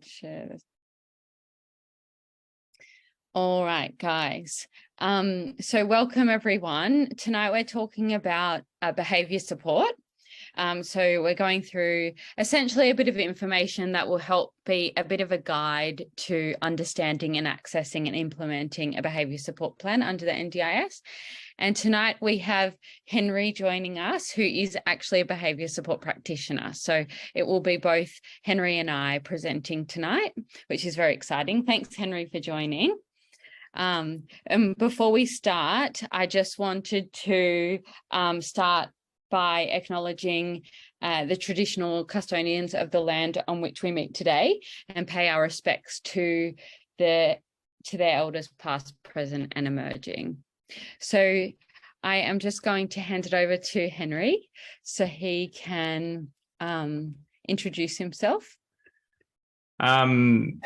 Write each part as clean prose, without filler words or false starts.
Share this. All right, guys. So welcome everyone. Tonight we're talking about behaviour support. So we're going through essentially a bit of information that will help be a bit of a guide to understanding and accessing and implementing a behaviour support plan under the NDIS. And tonight we have Henry joining us, who is actually a behaviour support practitioner. So it will be both Henry and I presenting tonight, which is very exciting. Thanks, Henry, for joining. And before we start, I just wanted to start by acknowledging the traditional custodians of the land on which we meet today and pay our respects to their elders past, present and emerging. So I am just going to hand it over to Henry so he can introduce himself. I'm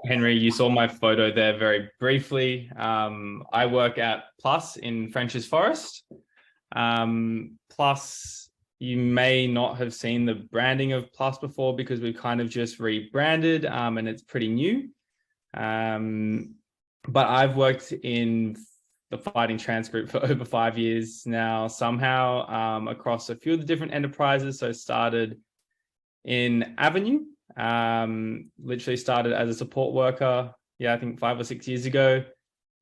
Henry. You saw my photo there very briefly. I work at Plus in French's Forest. Plus, you may not have seen the branding of Plus before because we've kind of just rebranded and it's pretty new. But I've worked in the fighting trans group for over 5 years now, somehow across a few of the different enterprises. So started in Avenue, literally started as a support worker, I think 5 or 6 years ago.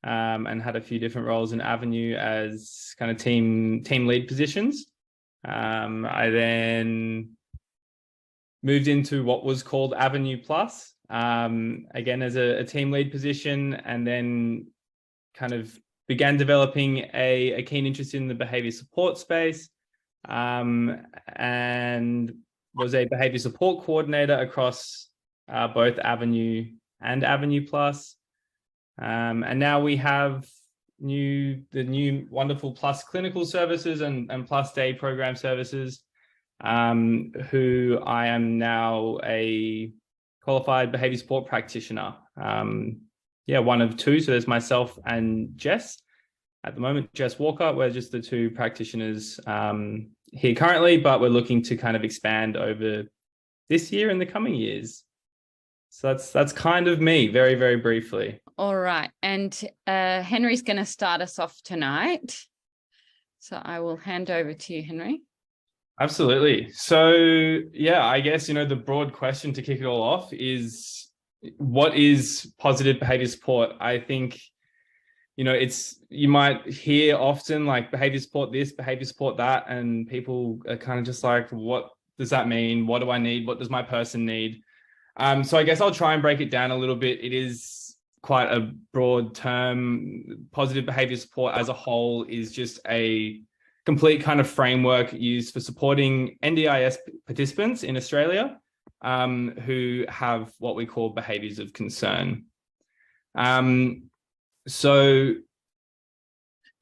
And had a few different roles in Avenue as kind of team lead positions. I then moved into what was called Avenue Plus, again as a team lead position, and then kind of began developing a keen interest in the behaviour support space, and was a behaviour support coordinator across both Avenue and Avenue Plus. And now we have the new wonderful Plus clinical services and Plus day program services, who I am now a qualified behaviour support practitioner. One of two. So there's myself and Jess. At the moment, Jess Walker, we're just the two practitioners here currently, but we're looking to kind of expand over this year and the coming years. So that's kind of me, very, very briefly. All right. And Henry's going to start us off tonight. So I will hand over to you, Henry. Absolutely. So, I guess, the broad question to kick it all off is, what is positive behavior support? I think, you might hear often like behavior support this, behavior support that, and people are kind of just like, what does that mean? What do I need? What does my person need? So I guess I'll try and break it down a little bit. It is quite a broad term. Positive behavior support as a whole is just a complete kind of framework used for supporting NDIS participants in Australia who have what we call behaviors of concern. So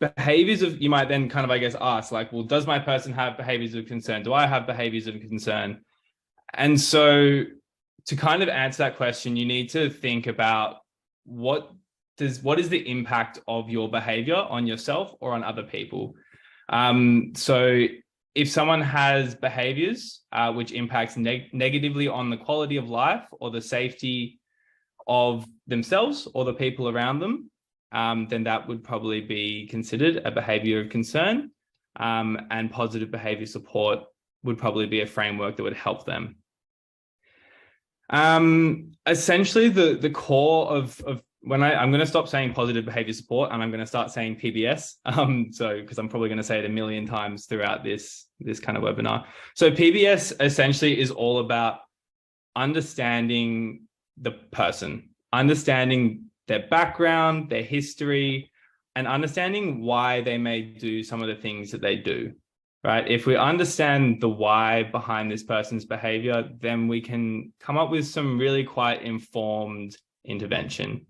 behaviors of, you might then kind of, I guess, ask like, well, does my person have behaviors of concern? Do I have behaviors of concern? And so to kind of answer that question, you need to think about what is the impact of your behavior on yourself or on other people. So if someone has behaviors which impacts negatively on the quality of life or the safety of themselves or the people around them, then that would probably be considered a behavior of concern. And positive behavior support would probably be a framework that would help them. Essentially the core of when I'm going to stop saying positive behavior support and I'm going to start saying PBS. Because I'm probably going to say it a million times throughout this kind of webinar. So PBS essentially is all about understanding the person, understanding their background, their history, and understanding why they may do some of the things that they do. Right? If we understand the why behind this person's behavior, then we can come up with some really quite informed intervention.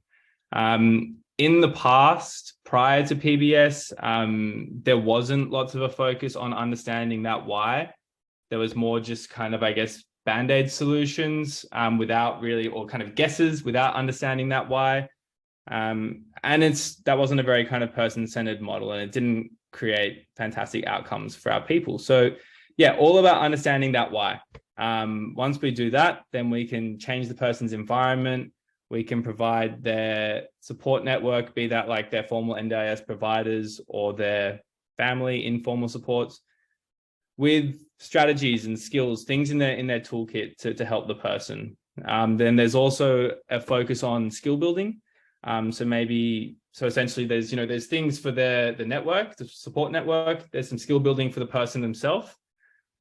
In the past, prior to PBS, there wasn't lots of a focus on understanding that why. There was more just kind of, I guess, band-aid solutions without really, or kind of guesses without understanding that why. And that wasn't a very kind of person-centered model, and it didn't create fantastic outcomes for our people. So all about understanding that why. Once we do that, then we can change the person's environment. We can provide their support network, be that like their formal NDIS providers or their family informal supports, with strategies and skills, things in their toolkit to help the person. Then there's also a focus on skill building. So essentially there's things for the network, the support network. There's some skill building for the person themselves.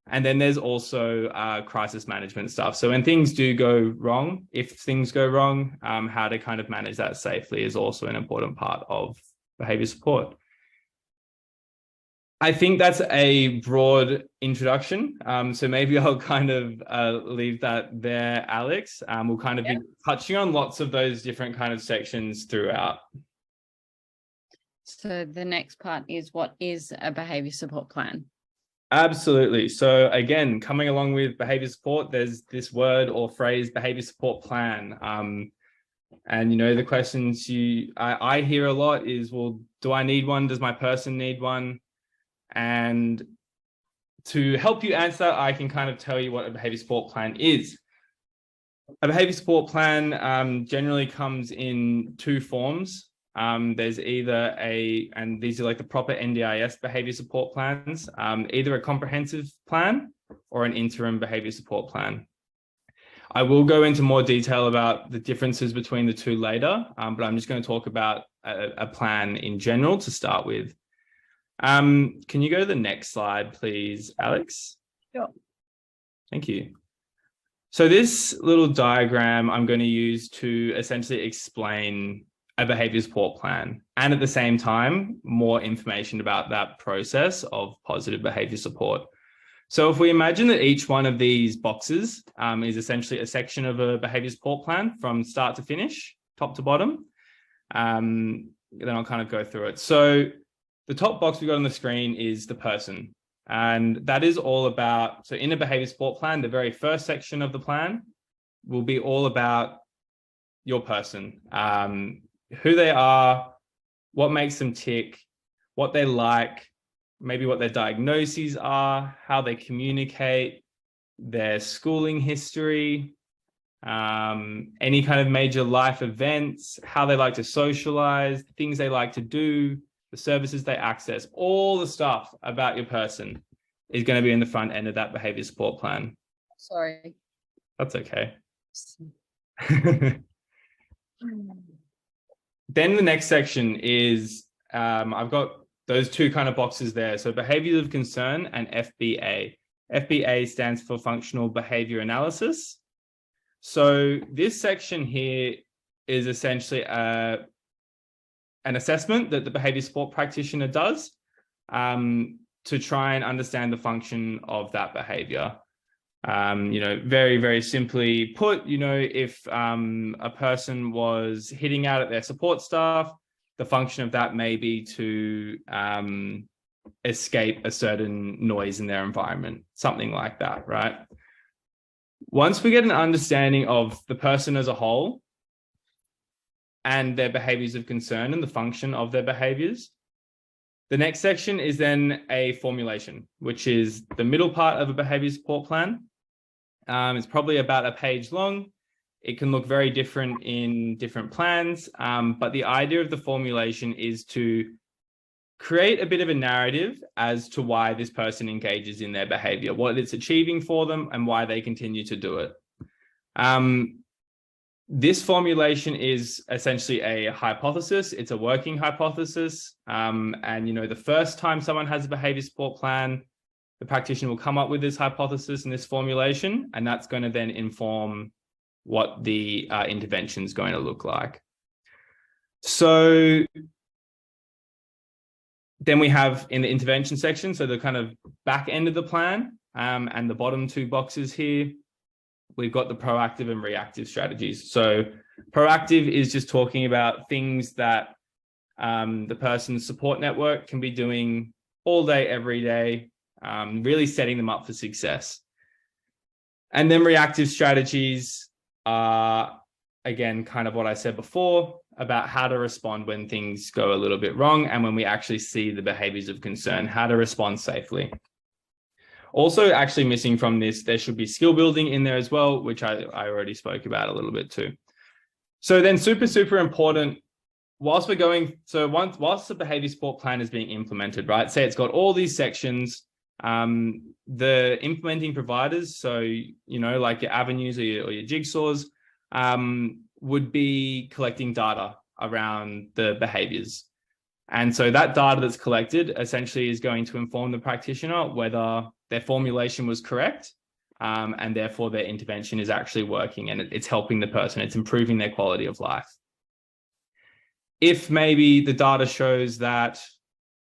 And then there's also crisis management stuff. So when things do go wrong, if things go wrong, how to kind of manage that safely is also an important part of behavior support. I think that's a broad introduction. So maybe I'll kind of leave that there, Alex. We'll kind of be touching on lots of those different kind of sections throughout. So the next part is, what is a behavior support plan? Absolutely. So again, coming along with behavior support, there's this word or phrase, behavior support plan. And the questions I hear a lot is, well, do I need one? Does my person need one? And to help you answer that, I can kind of tell you what a behavior support plan is. A behavior support plan generally comes in two forms. There's either and these are like the proper NDIS behavior support plans, either a comprehensive plan or an interim behavior support plan. I will go into more detail about the differences between the two later, but I'm just going to talk about a plan in general to start with. Can you go to the next slide, please, Alex? Sure. Thank you. So this little diagram I'm going to use to essentially explain a behavior support plan, and at the same time, more information about that process of positive behavior support. So if we imagine that each one of these boxes is essentially a section of a behavior support plan from start to finish, top to bottom, then I'll kind of go through it. So the top box we got on the screen is the person. And that is all about, so in a behavior support plan, the very first section of the plan will be all about your person, who they are, what makes them tick, what they like, maybe what their diagnoses are, how they communicate, their schooling history, any kind of major life events, how they like to socialize, things they like to do, the services they access, all the stuff about your person is going to be in the front end of that behavior support plan. Sorry. That's okay. Then the next section is, I've got those two kind of boxes there. So behaviors of concern and FBA. FBA stands for functional behavior analysis. So this section here is essentially an assessment that the behavior support practitioner does to try and understand the function of that behavior. Very, very simply put, if a person was hitting out at their support staff, the function of that may be to escape a certain noise in their environment, something like that, right? Once we get an understanding of the person as a whole and their behaviors of concern and the function of their behaviors, the next section is then a formulation, which is the middle part of a behavior support plan. It's probably about a page long. It can look very different in different plans, but the idea of the formulation is to create a bit of a narrative as to why this person engages in their behavior, what it's achieving for them, and why they continue to do it. This formulation is essentially a hypothesis. It's a working hypothesis. And the first time someone has a behavior support plan, the practitioner will come up with this hypothesis and this formulation, and that's going to then inform what the intervention is going to look like. So then we have in the intervention section, so the kind of back end of the plan and the bottom two boxes here, we've got the proactive and reactive strategies. So proactive is just talking about things that the person's support network can be doing all day, every day, really setting them up for success. And then reactive strategies are, again, kind of what I said before about how to respond when things go a little bit wrong and when we actually see the behaviors of concern, how to respond safely. Also, actually missing from this, there should be skill building in there as well, which I already spoke about a little bit too. So then super important, whilst the behavior support plan is being implemented, right? Say it's got all these sections, the implementing providers, so, like your avenues or your jigsaws, would be collecting data around the behaviors. And so that data that's collected essentially is going to inform the practitioner whether their formulation was correct, and therefore their intervention is actually working and it's helping the person, it's improving their quality of life. If maybe the data shows that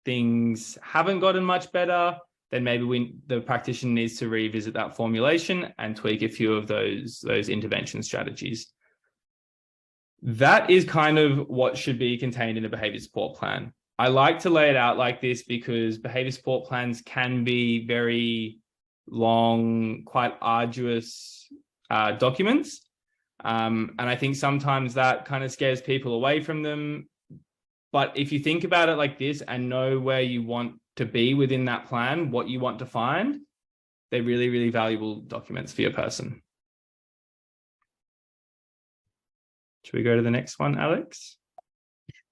things haven't gotten much better, then maybe the practitioner needs to revisit that formulation and tweak a few of those intervention strategies. That is kind of what should be contained in a behavior support plan. I like to lay it out like this because behavior support plans can be very long, quite arduous documents. And I think sometimes that kind of scares people away from them. But if you think about it like this and know where you want to be within that plan, what you want to find, they're really, really valuable documents for your person. Should we go to the next one, Alex?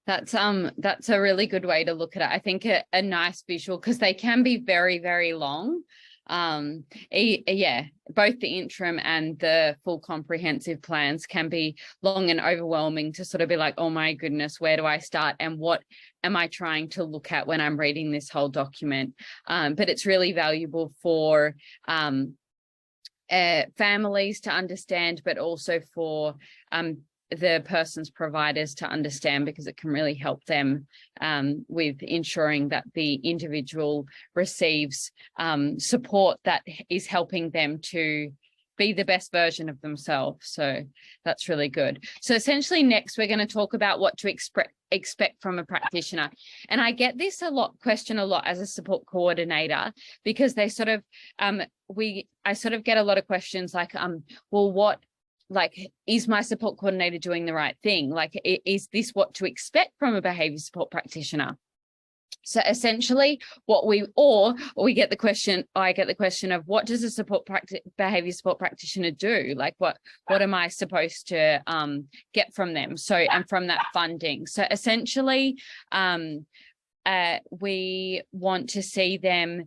That's a really good way to look at it. I think a nice visual, because they can be very, very long. Yeah, both the interim and the full comprehensive plans can be long and overwhelming to sort of be like, oh my goodness, where do I start and what am I trying to look at when I'm reading this whole document? But it's really valuable for families to understand, but also for the person's providers to understand, because it can really help them with ensuring that the individual receives support that is helping them to be the best version of themselves. So that's really good. So essentially next we're going to talk about what to expect from a practitioner. And I get this question a lot as a support coordinator, because they sort of I sort of get a lot of questions like, well, is my support coordinator doing the right thing? Like, is this what to expect from a behavior support practitioner? So essentially we get the question, I get the question of what does a behavior support practitioner do? Like what am I supposed to get from them? So, and from that funding. So essentially we want to see them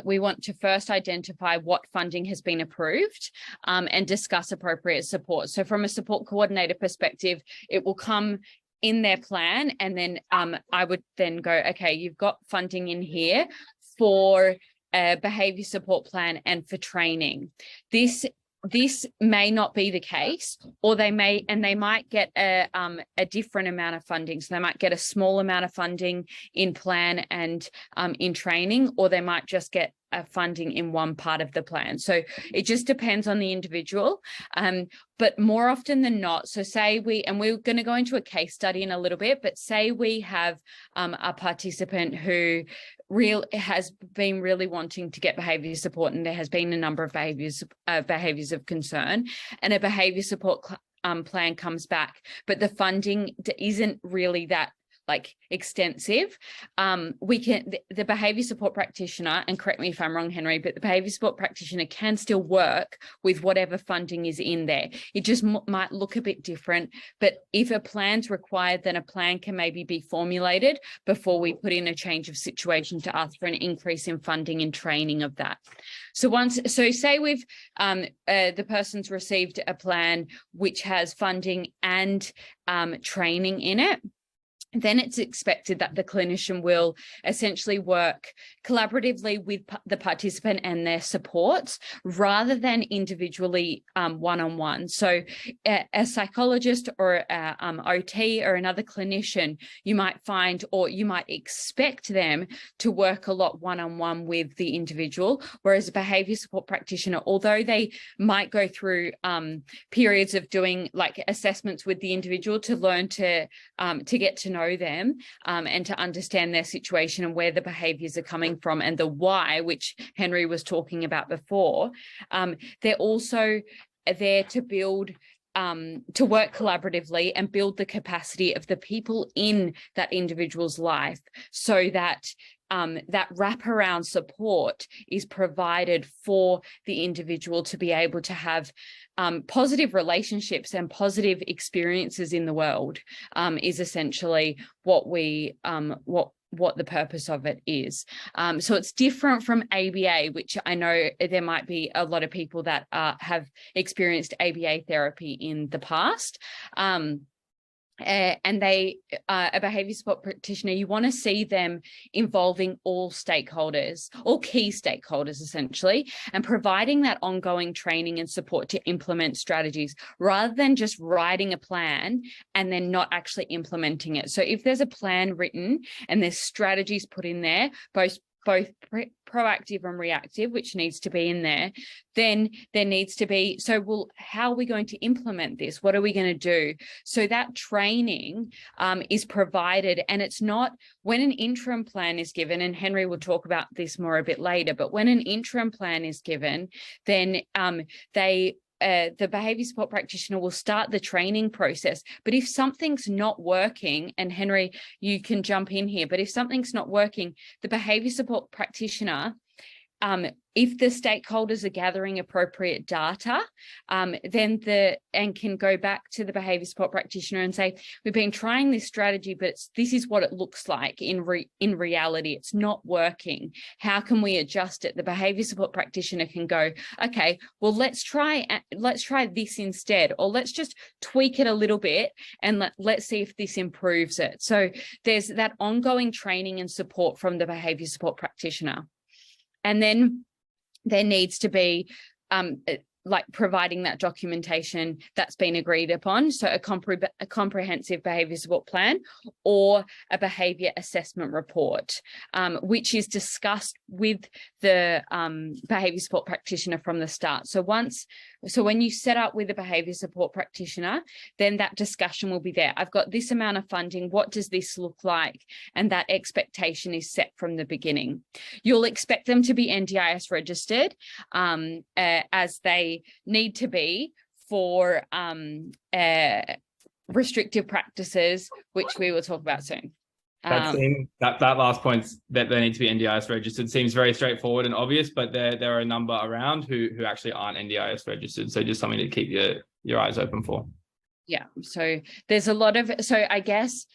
we want to first identify what funding has been approved and discuss appropriate support. So from a support coordinator perspective, it will come in their plan, and then I would then go, okay, you've got funding in here for a behavior support plan and for training. This may not be the case, or they might get a different amount of funding. So they might get a small amount of funding in plan and in training, or they might just get funding in one part of the plan. So it just depends on the individual. But more often than not, so say we're going to go into a case study in a little bit, but say we have a participant who has been really wanting to get behavior support, and there has been a number of behaviors of concern, and a behavior support plan comes back, but the funding isn't really that extensive. The behavior support practitioner, and correct me if I'm wrong, Henry, but the behavior support practitioner can still work with whatever funding is in there. It just might look a bit different, but if a plan's required, then a plan can maybe be formulated before we put in a change of situation to ask for an increase in funding and training of that. So say we've the person's received a plan which has funding and training in it, then it's expected that the clinician will essentially work collaboratively with the participant and their supports rather than individually one-on-one. So a psychologist or OT or another clinician, you might find, or you might expect them to work a lot one-on-one with the individual, whereas a behavior support practitioner, although they might go through periods of doing assessments with the individual to learn to get to know them and to understand their situation and where the behaviors are coming from and the why, which Henry was talking about before, they're also there to build to work collaboratively and build the capacity of the people in that individual's life, so that that wraparound support is provided for the individual to be able to have positive relationships and positive experiences in the world, is essentially what we what the purpose of it is. So it's different from ABA, which I know there might be a lot of people that have experienced ABA therapy in the past. And they, a behaviour support practitioner, you want to see them involving all stakeholders, all key stakeholders essentially, and providing that ongoing training and support to implement strategies rather than just writing a plan and then not actually implementing it. So if there's a plan written and there's strategies put in there, both proactive and reactive, which needs to be in there, then there needs to be, so well, how are we going to implement this? What are we going to do? So that training is provided, and it's not when an interim plan is given, and Henry will talk about this more a bit later, but when an interim plan is given, then the behaviour support practitioner will start the training process. But if something's not working, and Henry, you can jump in here, but if something's not working, the behaviour support practitioner, if the stakeholders are gathering appropriate data, then and can go back to the behaviour support practitioner and say, we've been trying this strategy, but this is what it looks like in reality. It's not working. How can we adjust it? The behaviour support practitioner can go, okay, well, let's try this instead, or let's just tweak it a little bit and let's see if this improves it. So there's that ongoing training and support from the behaviour support practitioner. And then there needs to be like providing that documentation that's been agreed upon. So a comprehensive behaviour support plan or a behaviour assessment report, which is discussed with the behaviour support practitioner from the start. So when you set up with a behaviour support practitioner, then that discussion will be there. I've got this amount of funding. What does this look like? And that expectation is set from the beginning. You'll expect them to be NDIS registered, as they need to be for restrictive practices, which we will talk about soon. That last point, that they need to be NDIS registered, seems very straightforward and obvious, but there are a number around who actually aren't NDIS registered. So just something to keep your eyes open for. Yeah. So there's a lot of, so I guess,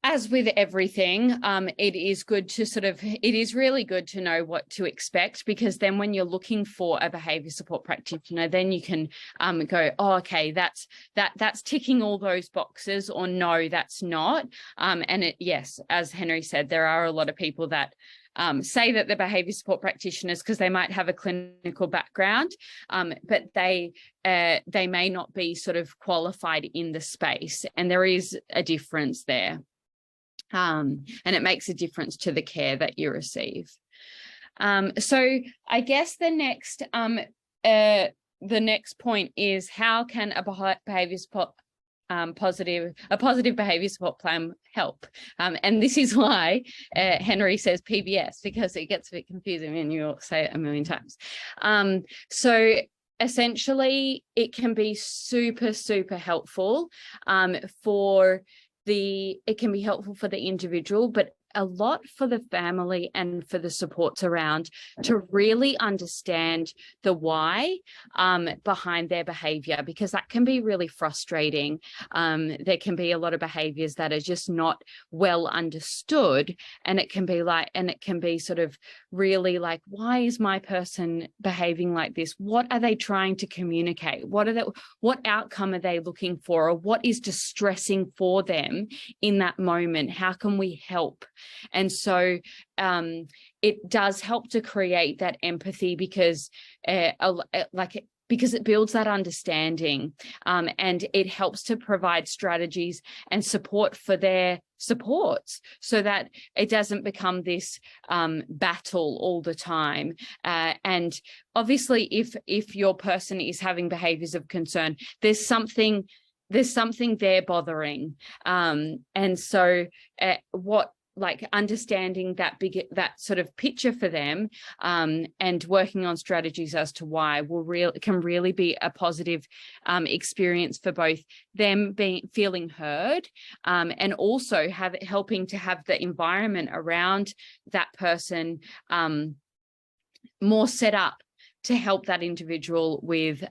as with everything, it is really good to know what to expect, because then when you're looking for a behaviour support practitioner, then you can go, oh, okay, that's ticking all those boxes, or no, that's not. Yes, as Henry said, there are a lot of people that say that they're behaviour support practitioners because they might have a clinical background, but they may not be sort of qualified in the space, and there is a difference there. And it makes a difference to the care that you receive. So I guess the next point is, how can a behaviour support positive behaviour support plan help? And this is why Henry says PBS, because it gets a bit confusing and you'll say it a million times. So essentially, it can be super helpful it can be helpful for the individual, but a lot for the family and for the supports around, to really understand the why behind their behaviour, because that can be really frustrating. There can be a lot of behaviours that are just not well understood, and it can be sort of really like, why is my person behaving like this? What are they trying to communicate? What outcome are they looking for, or what is distressing for them in that moment? How can we help? And so it does help to create that empathy, because it builds that understanding, and it helps to provide strategies and support for their supports, so that it doesn't become this battle all the time. And obviously, if your person is having behaviours of concern, there's something there bothering. And so like understanding that sort of picture for them, and working on strategies as to why can really be a positive experience for both them feeling heard, and also helping to have the environment around that person more set up to help that individual with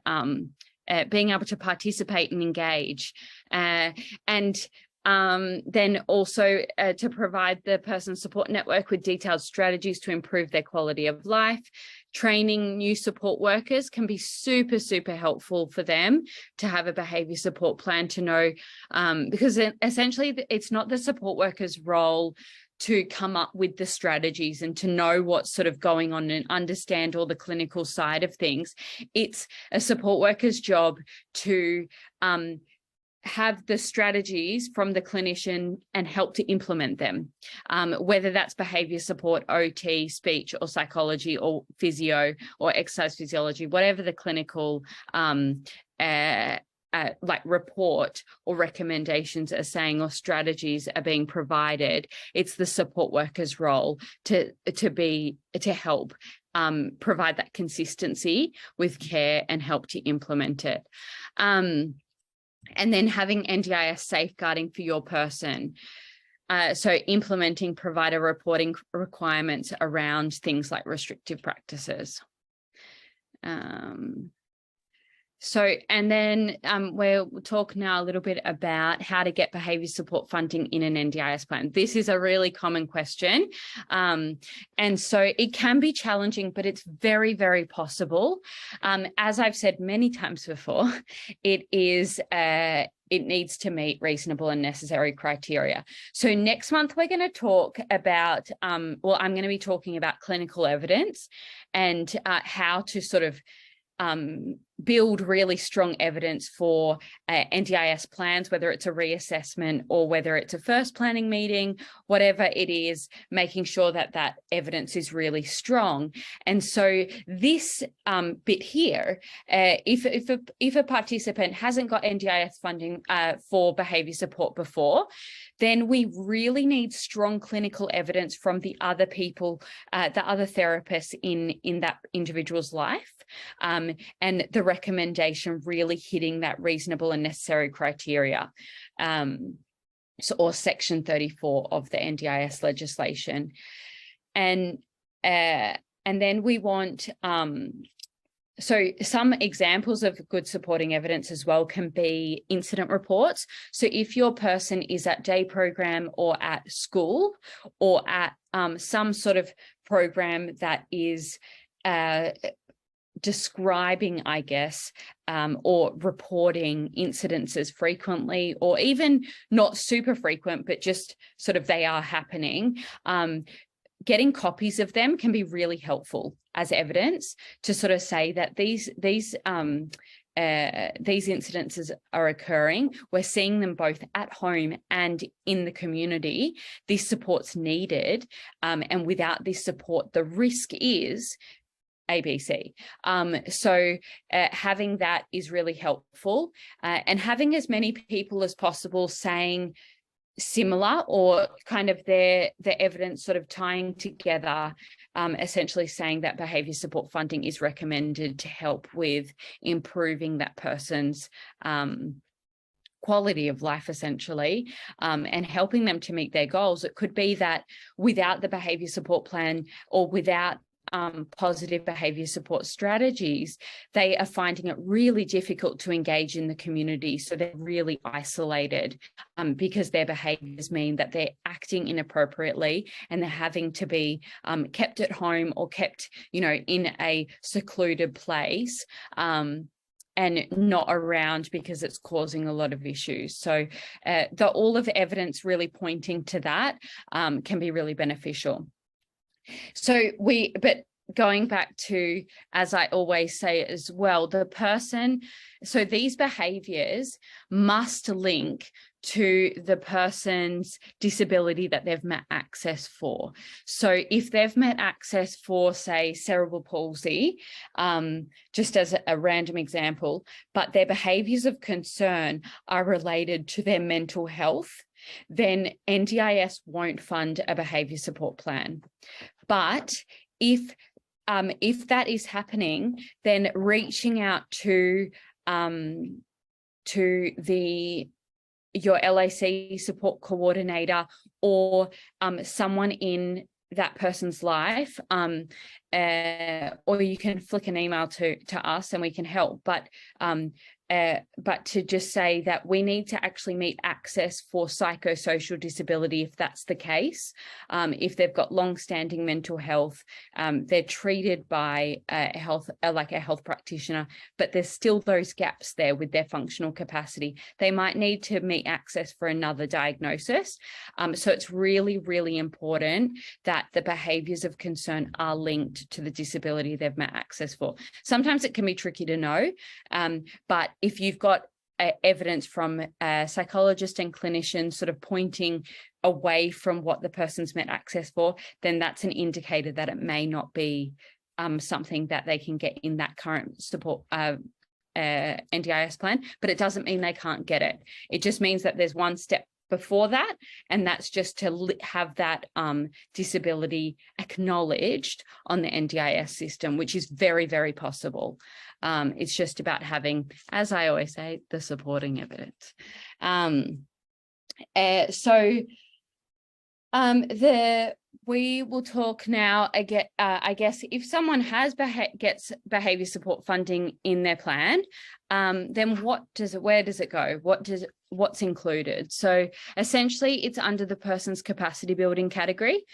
being able to participate and engage, and then also to provide the person support network with detailed strategies to improve their quality of life. Training new support workers can be super, super helpful for them to have a behaviour support plan, to know, because essentially it's not the support worker's role to come up with the strategies and to know what's sort of going on and understand all the clinical side of things. It's a support worker's job to have the strategies from the clinician and help to implement them, whether that's behaviour support, OT, speech or psychology or physio or exercise physiology, whatever the clinical like report or recommendations are saying or strategies are being provided. It's the support worker's role to help provide that consistency with care and help to implement it. And then having NDIS safeguarding for your person. So implementing provider reporting requirements around things like restrictive practices. And then we'll talk now a little bit about how to get behaviour support funding in an NDIS plan. This is a really common question. And so it can be challenging, but it's very, very possible. As I've said many times before, it needs to meet reasonable and necessary criteria. So next month, we're going to talk about, I'm going to be talking about clinical evidence and how to sort of build really strong evidence for NDIS plans, whether it's a reassessment or whether it's a first planning meeting, whatever it is, making sure that that evidence is really strong. And so this bit here, if a participant hasn't got NDIS funding for behaviour support before, then we really need strong clinical evidence from the other people, the other therapists in that individual's life, and the recommendation really hitting that reasonable and necessary criteria, or section 34 of the NDIS legislation. And then we want, so some examples of good supporting evidence as well can be incident reports. So if your person is at day program or at school or at some sort of program that is describing, I guess, or reporting incidences frequently, or even not super frequent, but just sort of they are happening, getting copies of them can be really helpful as evidence to sort of say that these incidences are occurring. We're seeing them both at home and in the community. This support's needed, and without this support, the risk is ABC. So having that is really helpful, and having as many people as possible saying similar or kind of the evidence sort of tying together, essentially saying that behaviour support funding is recommended to help with improving that person's quality of life, essentially, and helping them to meet their goals. It could be that without the behaviour support plan or without positive behaviour support strategies, they are finding it really difficult to engage in the community. So they're really isolated because their behaviours mean that they're acting inappropriately and they're having to be kept at home or kept, in a secluded place, and not around because it's causing a lot of issues. So all of the evidence really pointing to that can be really beneficial. But going back to, as I always say as well, so these behaviours must link to the person's disability that they've met access for. So if they've met access for, say, cerebral palsy, just as a random example, but their behaviours of concern are related to their mental health, then NDIS won't fund a behaviour support plan. But if that is happening, then reaching out to your LAC support coordinator or someone in that person's life, or you can flick an email to us and we can help. But to just say that we need to actually meet access for psychosocial disability if that's the case. If they've got long-standing mental health, they're treated by a health practitioner, but there's still those gaps there with their functional capacity. They might need to meet access for another diagnosis. So it's really, really important that the behaviours of concern are linked to the disability they've met access for. Sometimes it can be tricky to know, but if you've got evidence from a psychologist and clinicians sort of pointing away from what the person's met access for, then that's an indicator that it may not be something that they can get in that current support NDIS plan, but it doesn't mean they can't get it. It just means that there's one step before that, and that's just to have that disability acknowledged on the NDIS system, which is very, very possible. It's just about having, as I always say, the supporting evidence. We will talk now again. I guess if someone gets behaviour support funding in their plan, then where does it go? What's included? So essentially, it's under the person's capacity building category.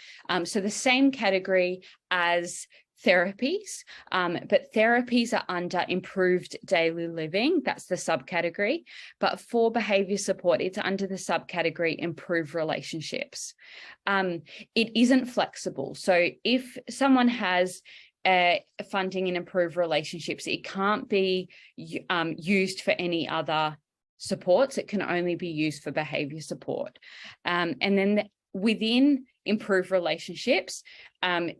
So the same category as therapies, but therapies are under improved daily living. That's the subcategory. But for behaviour support, it's under the subcategory improved relationships. It isn't flexible. So if someone has funding in improved relationships, it can't be used for any other supports. It can only be used for behaviour support. And then within improved relationships,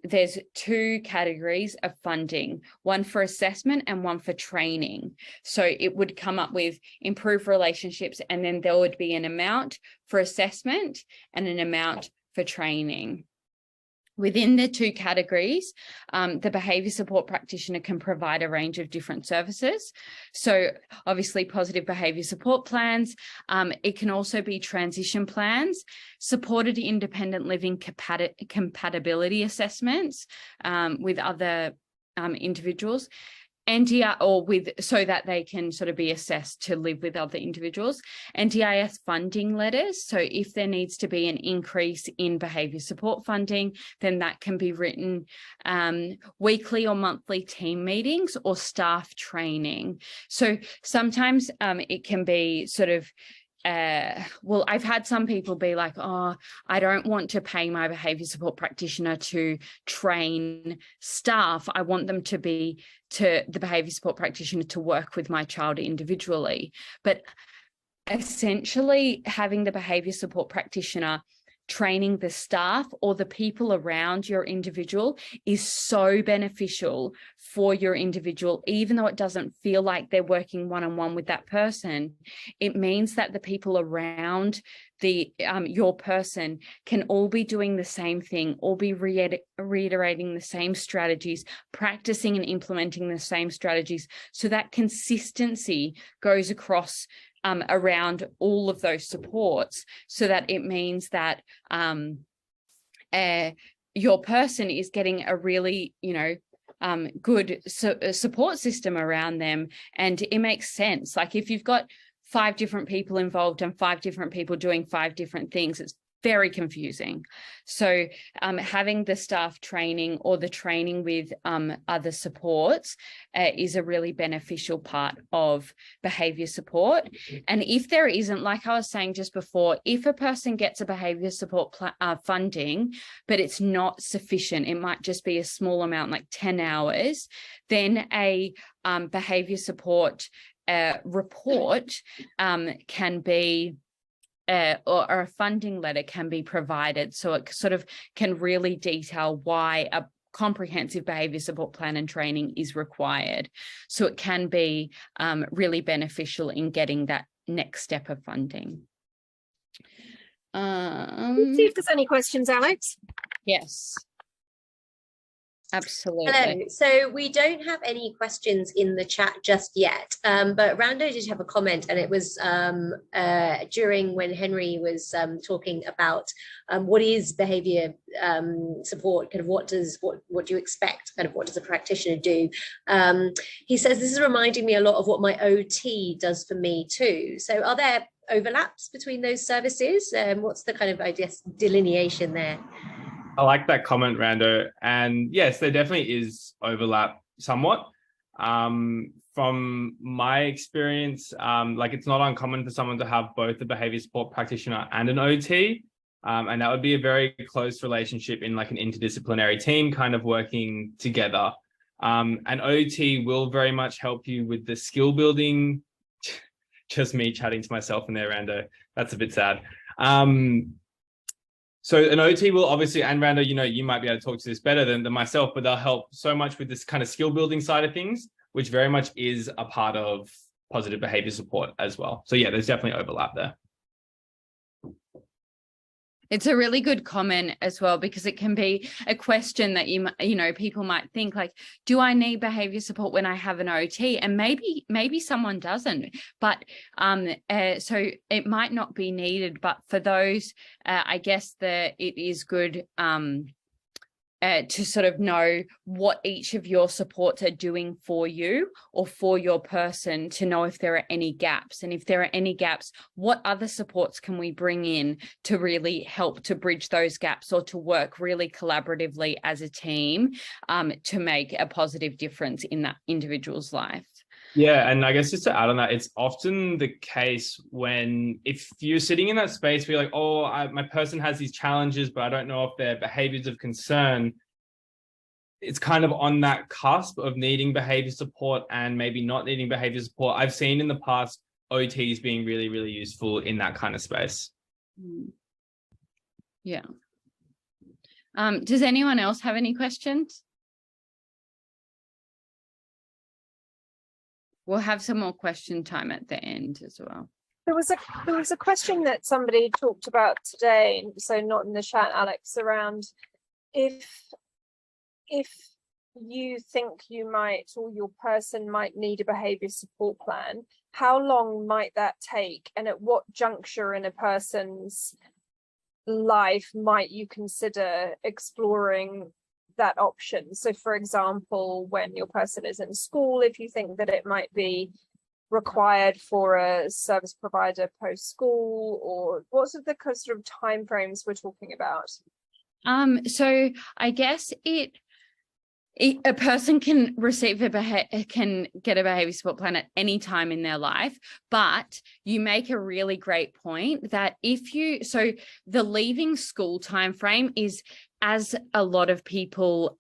there's two categories of funding, one for assessment and one for training. So it would come up with improved relationships, and then there would be an amount for assessment and an amount for training. Within the two categories, the behaviour support practitioner can provide a range of different services. So obviously positive behaviour support plans. It can also be transition plans, supported independent living compatibility assessments with other individuals, so that they can sort of be assessed to live with other individuals. NDIS funding letters. So if there needs to be an increase in behaviour support funding, then that can be written. Weekly or monthly team meetings or staff training. So sometimes it can be sort of well, I've had some people be like, oh, I don't want to pay my behaviour support practitioner to train staff. I want them to the behaviour support practitioner to work with my child individually. But essentially having the behaviour support practitioner training the staff or the people around your individual is so beneficial for your individual. Even though it doesn't feel like they're working one-on-one with that person, it means that the people around your person can all be doing the same thing, all be reiterating the same strategies, practicing and implementing the same strategies, so that consistency goes across around all of those supports, so that it means that your person is getting a really, good support system around them. And it makes sense. Like if you've got 5 different people involved and 5 different people doing 5 different things, it's very confusing. So having the staff training or the training with other supports is a really beneficial part of behaviour support. And if there isn't, like I was saying just before, if a person gets a behaviour support funding, but it's not sufficient, it might just be a small amount, like 10 hours, then a behaviour support report can be or a funding letter can be provided, so it sort of can really detail why a comprehensive behaviour support plan and training is required. So it can be really beneficial in getting that next step of funding. Let's see if there's any questions, Alex. Yes. Absolutely. Hello. So we don't have any questions in the chat just yet, but Rando did have a comment, and it was during when Henry was talking about what is behaviour support, kind of what do you expect, kind of what does a practitioner do. He says, this is reminding me a lot of what my OT does for me too. So are there overlaps between those services? What's the kind of, I guess, delineation there? I like that comment, Rando. And yes, there definitely is overlap somewhat. From my experience, like it's not uncommon for someone to have both a behavior support practitioner and an OT. And that would be a very close relationship in like an interdisciplinary team kind of working together. An OT will very much help you with the skill building. Just me chatting to myself in there, Rando. That's a bit sad. So an OT will obviously, and Rando, you know, you might be able to talk to this better than myself, but they'll help so much with this kind of skill building side of things, which very much is a part of positive behavior support as well. So yeah, there's definitely overlap there. It's a really good comment as well, because it can be a question that you know, people might think like, do I need behavior support when I have an OT? And maybe someone doesn't, but so it might not be needed. But for those, I guess that it is good to sort of know what each of your supports are doing for you or for your person, to know if there are any gaps. And if there are any gaps, what other supports can we bring in to really help to bridge those gaps, or to work really collaboratively as a team to make a positive difference in that individual's life. Yeah, and I guess just to add on that, it's often the case when if you're sitting in that space where you're like, oh, my person has these challenges, but I don't know if they're behaviors of concern. It's kind of on that cusp of needing behavior support and maybe not needing behavior support. I've seen in the past OTs being really, really useful in that kind of space. Yeah. Does anyone else have any questions? We'll have some more question time at the end as well. There was a question that somebody talked about today, so not in the chat, Alex, around if you think you might, or your person might need a behaviour support plan, how long might that take, and at what juncture in a person's life might you consider exploring that option? So for example, when your person is in school, if you think that it might be required for a service provider post-school, or what's the sort of timeframes we're talking about? So I guess a person can receive can get a behavior support plan at any time in their life, but you make a really great point that so the leaving school timeframe is, as a lot of people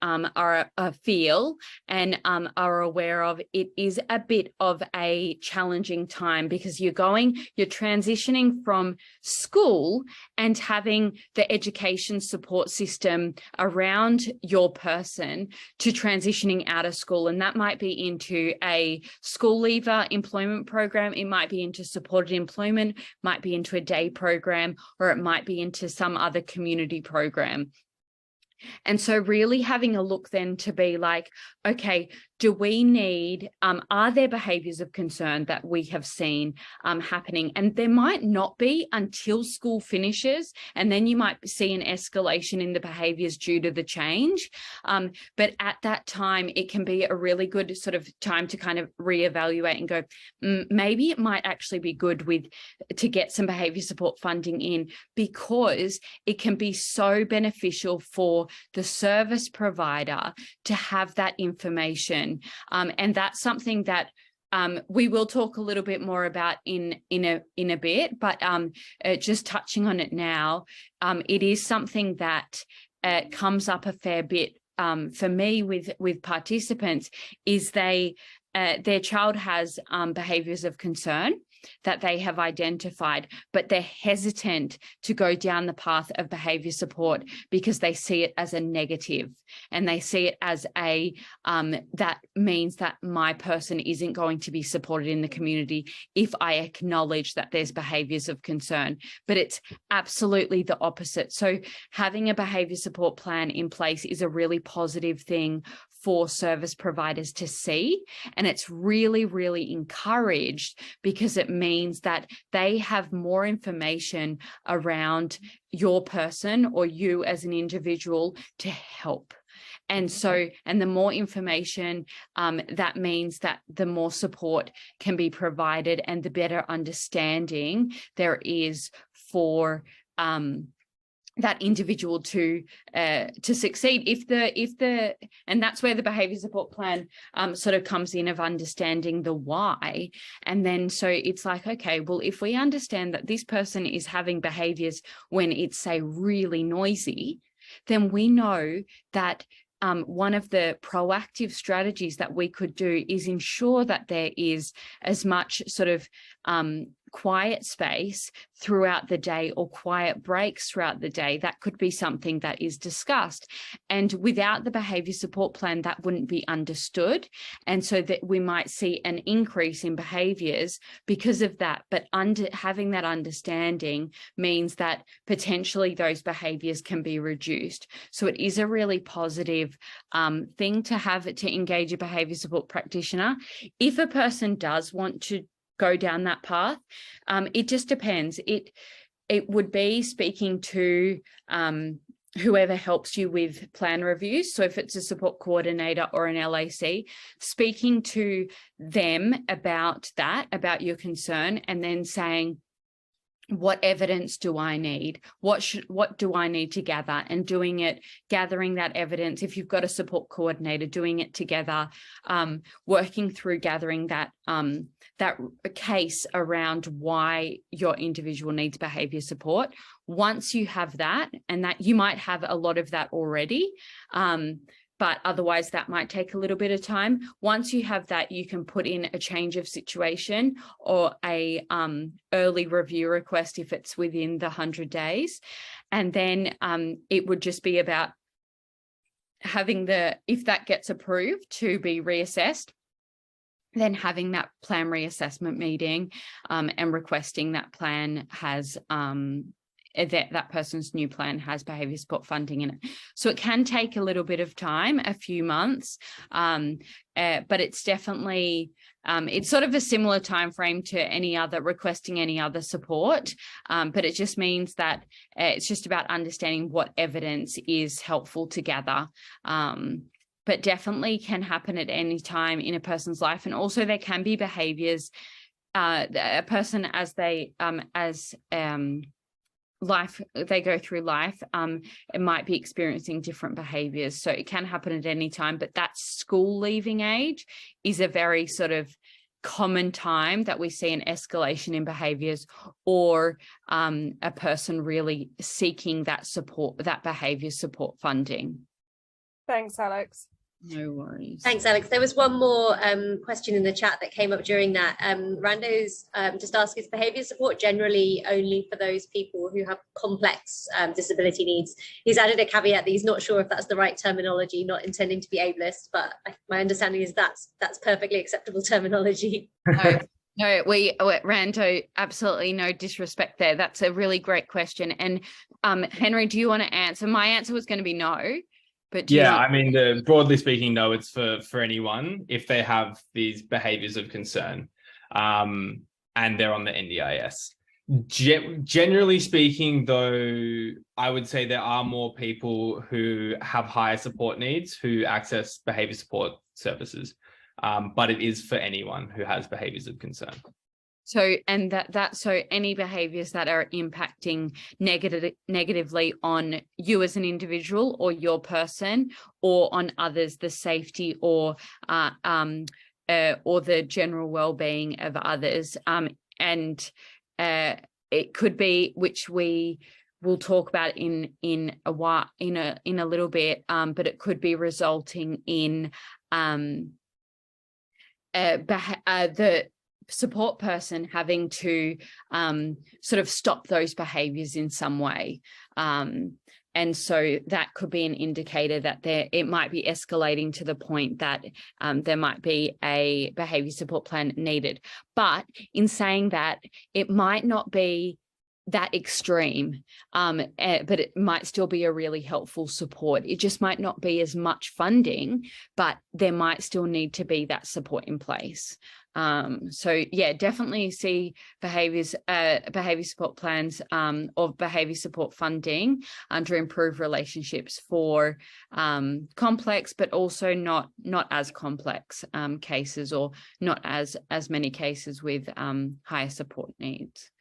feel and are aware of, it is a bit of a challenging time, because you're transitioning from school and having the education support system around your person to transitioning out of school. And that might be into a school leaver employment program. It might be into supported employment, might be into a day program, or it might be into some other community program. And so really having a look then to be like, okay, do we need, are there behaviours of concern that we have seen happening? And there might not be until school finishes, and then you might see an escalation in the behaviours due to the change. But at that time, it can be a really good sort of time to kind of reevaluate and go, maybe it might actually be good to get some behaviour support funding in, because it can be so beneficial for the service provider to have that information. And that's something that we will talk a little bit more about in a bit, but just touching on it now, it is something that comes up a fair bit for me with participants, is their child has behaviours of concern. that they have identified, but they're hesitant to go down the path of behaviour support because they see it as a negative, and they see it as a that means that my person isn't going to be supported in the community if I acknowledge that there's behaviours of concern. But it's absolutely the opposite. So having a behaviour support plan in place is a really positive thing for service providers to see, and it's really, really encouraged because it means that they have more information around your person or you as an individual to help. And so, and the more information, that means that the more support can be provided and the better understanding there is for that individual to succeed. And that's where the behaviour support plan sort of comes in, of understanding the why. And then so it's like, okay, well, if we understand that this person is having behaviours when it's, say, really noisy, then we know that one of the proactive strategies that we could do is ensure that there is as much sort of quiet space throughout the day, or quiet breaks throughout the day. That could be something that is discussed. And without the behaviour support plan, that wouldn't be understood. And so that we might see an increase in behaviours because of that. But having that understanding means that potentially those behaviours can be reduced. So it is a really positive thing to have to engage a behaviour support practitioner. If a person does want to go down that path, it just depends. It would be speaking to whoever helps you with plan reviews. So if it's a support coordinator or an LAC, speaking to them about that, about your concern, and then saying, what evidence do I need? What do I need to gather? And gathering that evidence. If you've got a support coordinator, doing it together, working through gathering that case around why your individual needs behaviour support. Once you have that, and that you might have a lot of that already, but otherwise that might take a little bit of time. Once you have that, you can put in a change of situation or a early review request if it's within the 100 days. And then it would just be about having if that gets approved, to be reassessed, then having that plan reassessment meeting and requesting that plan has that person's new plan has behaviour support funding in it. So it can take a little bit of time, a few months, but it's definitely, it's sort of a similar time frame to requesting any other support, but it just means that it's just about understanding what evidence is helpful to gather. But definitely can happen at any time in a person's life. And also there can be behaviours, a person as they go through life, it might be experiencing different behaviours. So it can happen at any time, but that school leaving age is a very sort of common time that we see an escalation in behaviours, or a person really seeking that support, that behaviour support funding. Thanks, Alex. No worries. Thanks, Alex. There was one more question in the chat that came up during that. Rando's just asked, is behaviour support generally only for those people who have complex disability needs? He's added a caveat that he's not sure if that's the right terminology, not intending to be ableist, but my understanding is that's perfectly acceptable terminology. No, Rando, absolutely no disrespect there. That's a really great question. And Henry, do you want to answer? My answer was going to be no. But yeah, I mean, broadly speaking, no, it's for anyone if they have these behaviours of concern, and they're on the NDIS. Generally speaking, though, I would say there are more people who have higher support needs who access behaviour support services, but it is for anyone who has behaviours of concern. So, and so any behaviours that are impacting negatively on you as an individual or your person, or on others, the safety or the general well-being of others, and it could be, which we will talk about in a while, in a little bit, but it could be resulting in the support person having to sort of stop those behaviors in some way. And so that could be an indicator that it might be escalating to the point that there might be a behavior support plan needed. But in saying that, it might not be that extreme, but it might still be a really helpful support. It just might not be as much funding, but there might still need to be that support in place. So yeah, definitely see behavior support plans or behavior support funding to improve relationships for complex, but also not as complex cases, or not as many cases with higher support needs.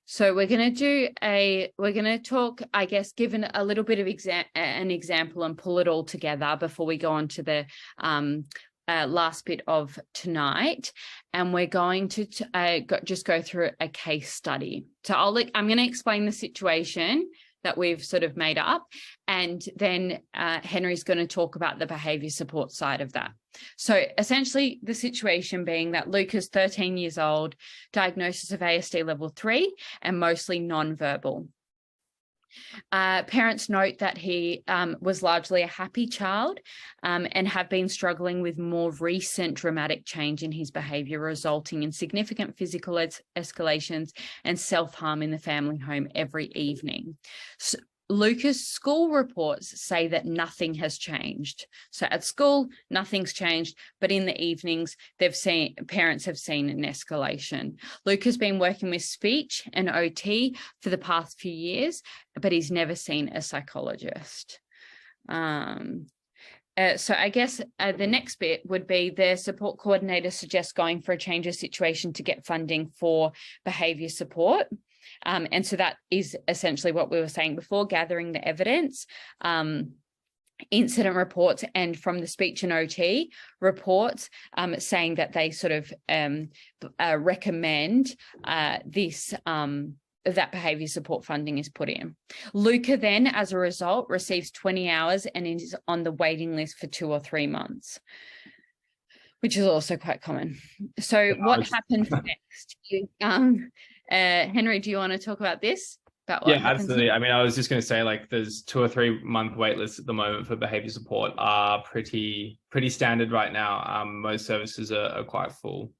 So we're going to talk, I guess, given a little bit of an example and pull it all together before we go on to the last bit of tonight. And we're going to just go through a case study. So I'm going to explain the situation that we've sort of made up, and then Henry's going to talk about the behavior support side of that. So essentially the situation being that Luke is 13 years old, diagnosis of ASD level 3 and mostly non-verbal. Parents note that he was largely a happy child and have been struggling with more recent dramatic change in his behaviour, resulting in significant physical escalations and self-harm in the family home every evening. So Luca's school reports say that nothing has changed. So at school, nothing's changed, but in the evenings, parents have seen an escalation. Luca's been working with speech and OT for the past few years, but he's never seen a psychologist. So I guess the next bit would be the support coordinator suggests going for a change of situation to get funding for behaviour support. And so that is essentially what we were saying before, gathering the evidence, incident reports, and from the speech and OT reports saying that they sort of recommend that behaviour support funding is put in. Luca then, as a result, receives 20 hours and is on the waiting list for 2 or 3 months, which is also quite common. So what happened next? Henry, do you want to talk about this? Yeah, absolutely. I mean, I was just going to say, like, there's 2 or 3 month wait lists at the moment for behavior support are pretty standard right now. Most services are quite full.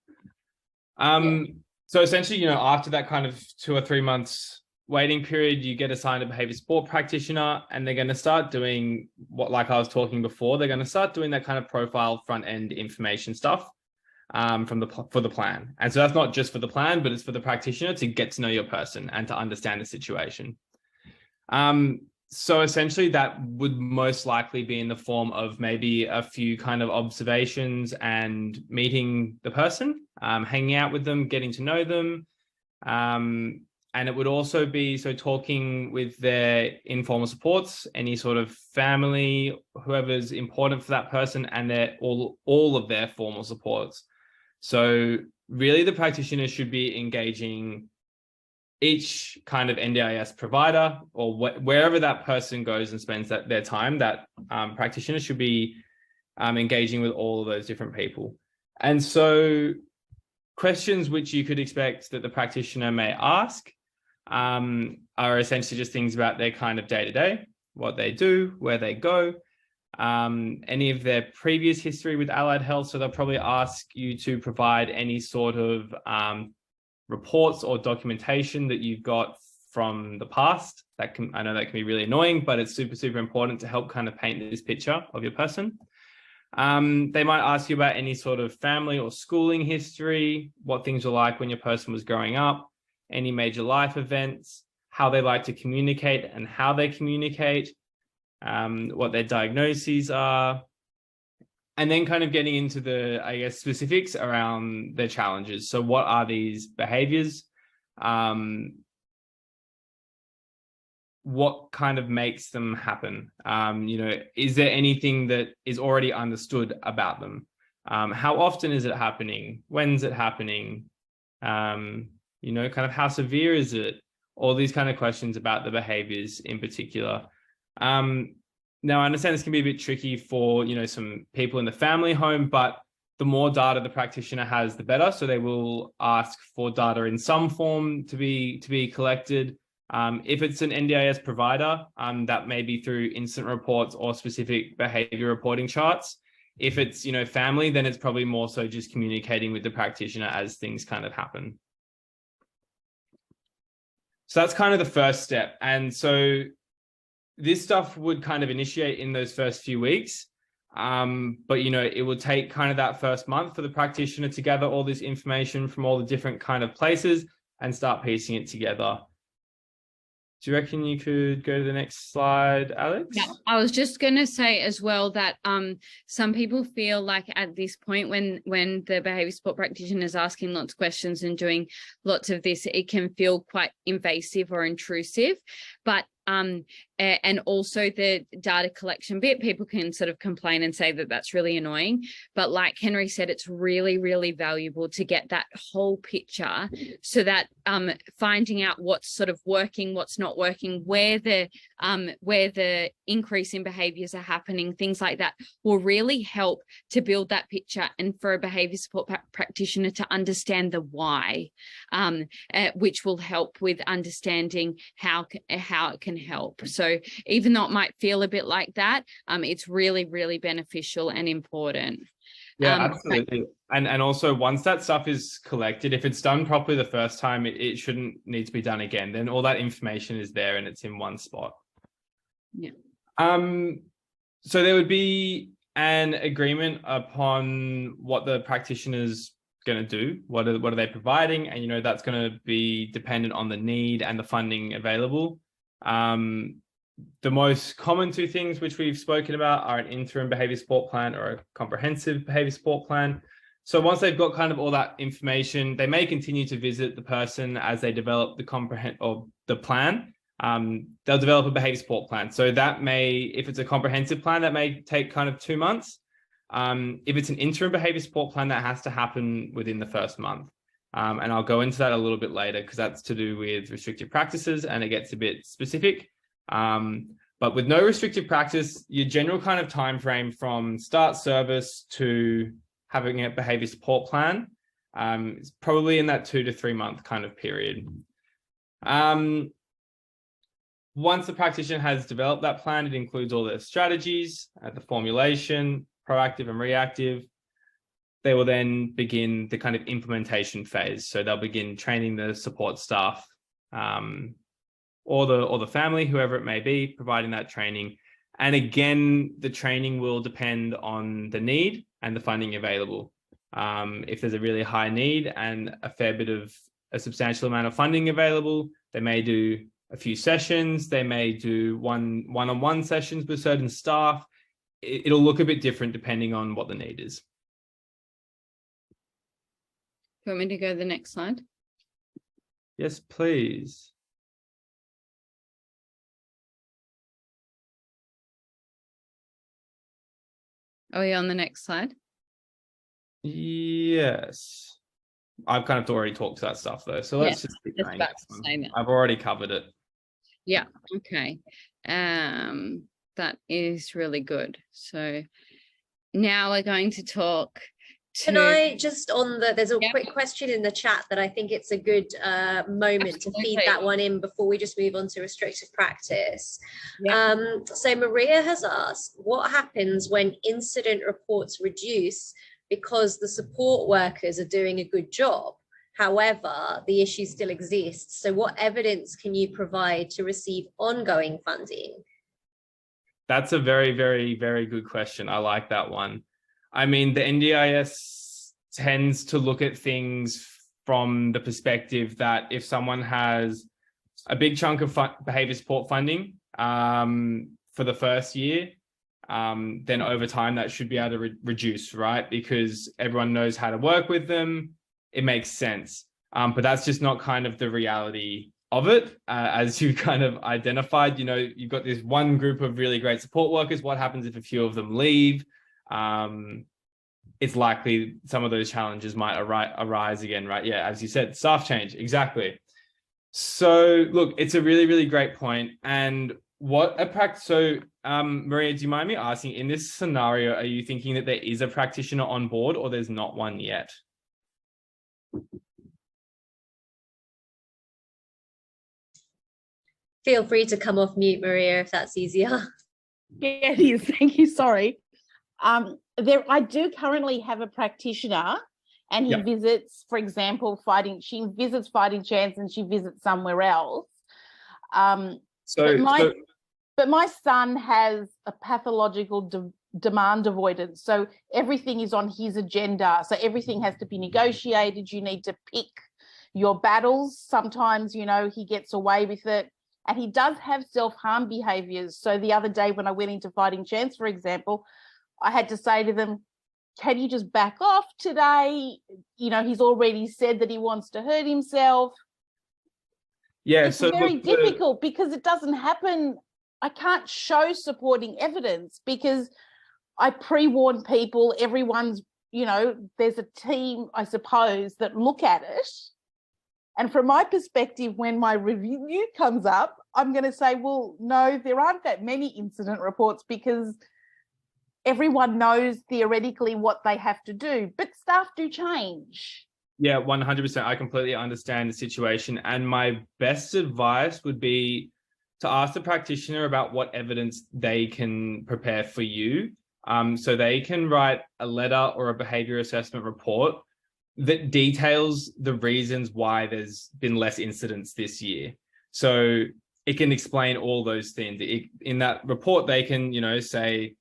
So essentially, after that kind of 2 or 3 months waiting period, you get assigned a behavior support practitioner, and they're going to start doing what, like I was talking before, they're going to start doing that kind of profile front end information stuff for the plan. And so that's not just for the plan, but it's for the practitioner to get to know your person and to understand the situation. So essentially that would most likely be in the form of maybe a few kind of observations and meeting the person, hanging out with them, getting to know them. And it would also be talking with their informal supports, any sort of family, whoever's important for that person, and all of their formal supports. So really the practitioner should be engaging each kind of NDIS provider, or wherever that person goes and spends their time, that practitioner should be engaging with all of those different people. And so questions which you could expect that the practitioner may ask are essentially just things about their kind of day-to-day, what they do, where they go, any of their previous history with allied health. So they'll probably ask you to provide any sort of reports or documentation that you've got from the past. I know that can be really annoying, but it's super, super important to help kind of paint this picture of your person. They might ask you about any sort of family or schooling history, what things were like when your person was growing up, any major life events, how they like to communicate and how they communicate, what their diagnoses are, and then kind of getting into the, I guess, specifics around their challenges. So what are these behaviors? What kind of makes them happen? Is there anything that is already understood about them? How often is it happening? When's it happening? Kind of how severe is it? All these kind of questions about the behaviors in particular. Now, I understand this can be a bit tricky for, some people in the family home, but the more data the practitioner has, the better. So they will ask for data in some form to be collected. If it's an NDIS provider, that may be through incident reports or specific behavior reporting charts. If it's, family, then it's probably more so just communicating with the practitioner as things kind of happen. So that's kind of the first step. And so this stuff would kind of initiate in those first few weeks. But, it will take kind of that first month for the practitioner to gather all this information from all the different kind of places and start piecing it together. Do you reckon you could go to the next slide, Alex? Yeah, I was just going to say as well that some people feel like at this point when the behaviour support practitioner is asking lots of questions and doing lots of this, it can feel quite invasive or intrusive. But and also the data collection bit, people can sort of complain and say that that's really annoying. But like Henry said, it's really, really valuable to get that whole picture so that finding out what's sort of working, what's not working, where the increase in behaviours are happening, things like that will really help to build that picture and for a behaviour support practitioner to understand the why, which will help with understanding how it can help. So even though it might feel a bit like that, it's really, really beneficial and important. Yeah, absolutely. And also once that stuff is collected, if it's done properly the first time, it shouldn't need to be done again. Then all that information is there and it's in one spot. Yeah. So there would be an agreement upon what the practitioner's going to do. What are they providing? And, that's going to be dependent on the need and the funding available. The most common two things which we've spoken about are an interim behaviour support plan or a comprehensive behaviour support plan. So once they've got kind of all that information, they may continue to visit the person as they develop the plan. They'll develop a behaviour support plan. So that may, if it's a comprehensive plan, that may take kind of 2 months. If it's an interim behaviour support plan, that has to happen within the first month. And I'll go into that a little bit later because that's to do with restrictive practices and it gets a bit specific. But with no restrictive practice, your general kind of time frame from start service to having a behaviour support plan is probably in that 2 to 3 month kind of period. Once the practitioner has developed that plan, it includes all the strategies, the formulation, proactive and reactive. They will then begin the kind of implementation phase. So they'll begin training the support staff or the family, whoever it may be, providing that training. And again, the training will depend on the need and the funding available. If there's a really high need and a substantial amount of funding available, they may do a few sessions. They may do one-on-one sessions with certain staff. It'll look a bit different depending on what the need is. You want me to go to the next slide? Yes, please. Are we on the next slide? Yes. I've kind of already talked to that stuff though. So let's just keep going. I've already covered it. Yeah. Okay. That is really good. So now we're going to talk Can I just there's a quick question in the chat that I think it's a good moment to feed that one in before we just move on to restrictive practice. So Maria has asked, what happens when incident reports reduce because the support workers are doing a good job? However, the issue still exists. So what evidence can you provide to receive ongoing funding? That's a very, very, very good question. I like that one. I mean, the NDIS tends to look at things from the perspective that if someone has a big chunk of behaviour support funding for the first year, then over time that should be able to reduce, right? Because everyone knows how to work with them. It makes sense. But that's just not kind of the reality of it. As you kind of identified, you've got this one group of really great support workers. What happens if a few of them leave? It's likely some of those challenges might arise again, right? Yeah, as you said, staff change, exactly. So look, it's a really, really great point. And So, Maria, do you mind me asking, in this scenario, are you thinking that there is a practitioner on board or there's not one yet? Feel free to come off mute, Maria, if that's easier. Yeah, it is. Thank you. Sorry. I do currently have a practitioner, and he visits, for example, she visits Fighting Chance and she visits somewhere else. But my son has a pathological demand avoidance. So everything is on his agenda. So everything has to be negotiated. You need to pick your battles. Sometimes, he gets away with it. And he does have self-harm behaviours. So the other day when I went into Fighting Chance, for example, I had to say to them, can you just back off today? He's already said that he wants to hurt himself. Yeah, it's very difficult because it doesn't happen. I can't show supporting evidence because I pre-warn people, everyone's, there's a team, I suppose, that look at it. And from my perspective, when my review comes up, I'm going to say, well, no, there aren't that many incident reports because everyone knows theoretically what they have to do, but staff do change. Yeah, 100%. I completely understand the situation. And my best advice would be to ask the practitioner about what evidence they can prepare for you. So they can write a letter or a behavior assessment report that details the reasons why there's been less incidents this year. So it can explain all those things. In that report, they can, say,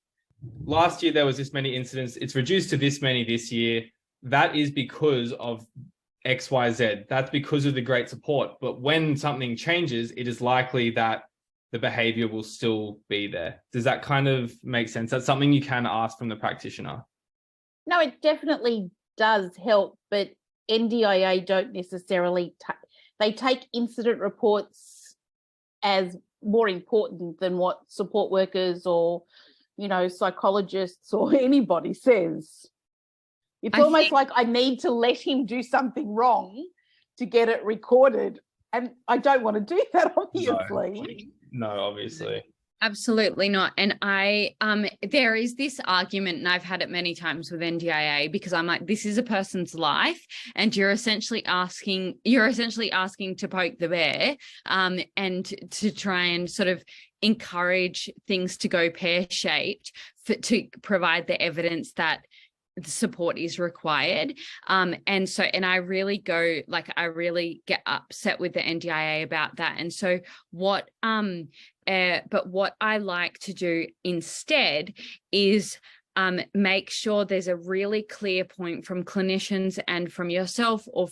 last year there was this many incidents, it's reduced to this many this year. That is because of X, Y, Z. That's because of the great support. But when something changes, it is likely that the behavior will still be there. Does that kind of make sense? That's something you can ask from the practitioner. No, it definitely does help, but NDIA don't necessarily they take incident reports as more important than what support workers or psychologists or anybody says. It's almost like I need to let him do something wrong to get it recorded, and I don't want to do that, obviously. No, obviously. Absolutely not. And there is this argument, and I've had it many times with NDIA, because I'm like, this is a person's life, and you're essentially asking to poke the bear, and to try and sort of encourage things to go pear-shaped to provide the evidence that the support is required. And I really get upset with the NDIA about that. And so what I like to do instead is make sure there's a really clear point from clinicians and from yourself, or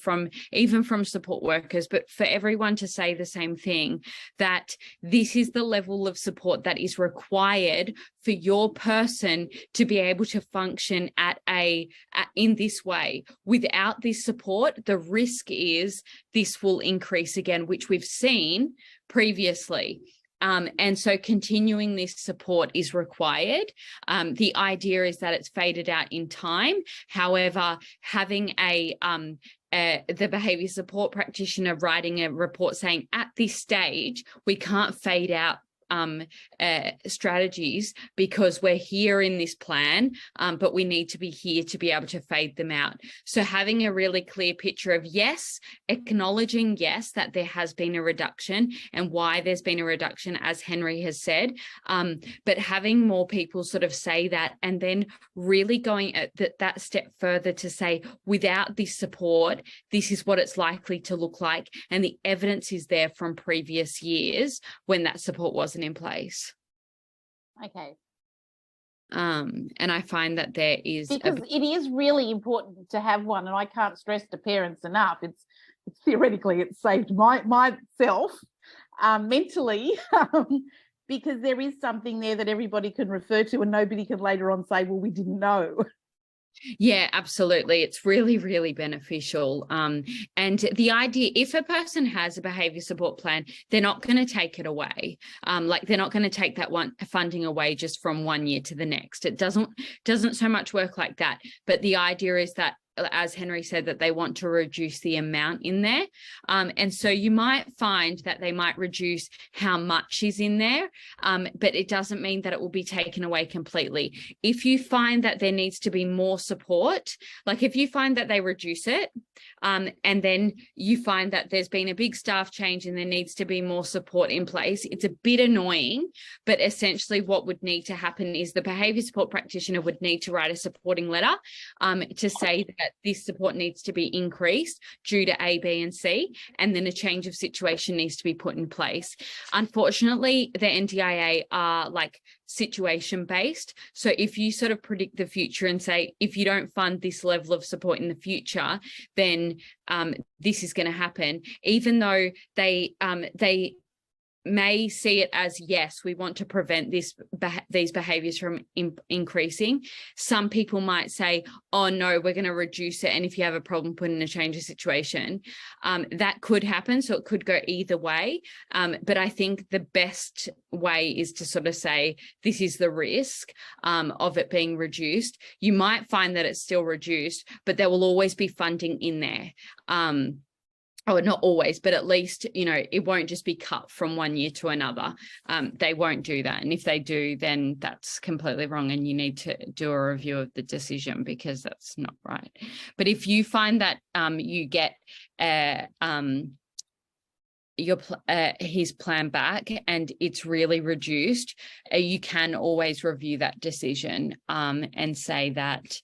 even from support workers, but for everyone to say the same thing, that this is the level of support that is required for your person to be able to function in this way. Without this support, the risk is this will increase again, which we've seen previously. And so continuing this support is required. The idea is that it's faded out in time. However, having the behaviour support practitioner writing a report saying at this stage, we can't fade out strategies because we're here in this plan, but we need to be here to be able to fade them out. So having a really clear picture of acknowledging that there has been a reduction and why there's been a reduction, as Henry has said, but having more people sort of say that, and then really going at that step further to say, without this support, this is what it's likely to look like, and the evidence is there from previous years when that support wasn't in place. Okay. And I find that there is, because it is really important to have one, and I can't stress to parents enough. It's theoretically it saved myself mentally, because there is something there that everybody can refer to, and nobody can later on say, well, we didn't know. Yeah, absolutely. It's really, really beneficial. And the idea, if a person has a behaviour support plan, they're not going to take it away. They're not going to take that funding away just from one year to the next. It doesn't so much work like that. But the idea is that as Henry said, that they want to reduce the amount in there. And so you might find that they might reduce how much is in there, but it doesn't mean that it will be taken away completely. If you find that there needs to be more support, like if you find that they reduce it, and then you find that there's been a big staff change and there needs to be more support in place, it's a bit annoying, but essentially what would need to happen is the behaviour support practitioner would need to write a supporting letter to say that this support needs to be increased due to A, B, and C, and then a change of situation needs to be put in place. Unfortunately, the NDIA are like situation based. So if you sort of predict the future and say, if you don't fund this level of support in the future, then this is going to happen, even though they may see it as, yes, we want to prevent these behaviors from increasing. Some people might say, oh no, we're going to reduce it, and if you have a problem, put in a change of situation. That could happen, so it could go either way, but I think the best way is to sort of say, this is the risk of it being reduced. You might find that it's still reduced, but there will always be funding in there. Oh, not always, but at least, you know, it won't just be cut from one year to another. They won't do that. And if they do, then that's completely wrong and you need to do a review of the decision, because that's not right. But if you find that you get his plan back and it's really reduced, you can always review that decision and say that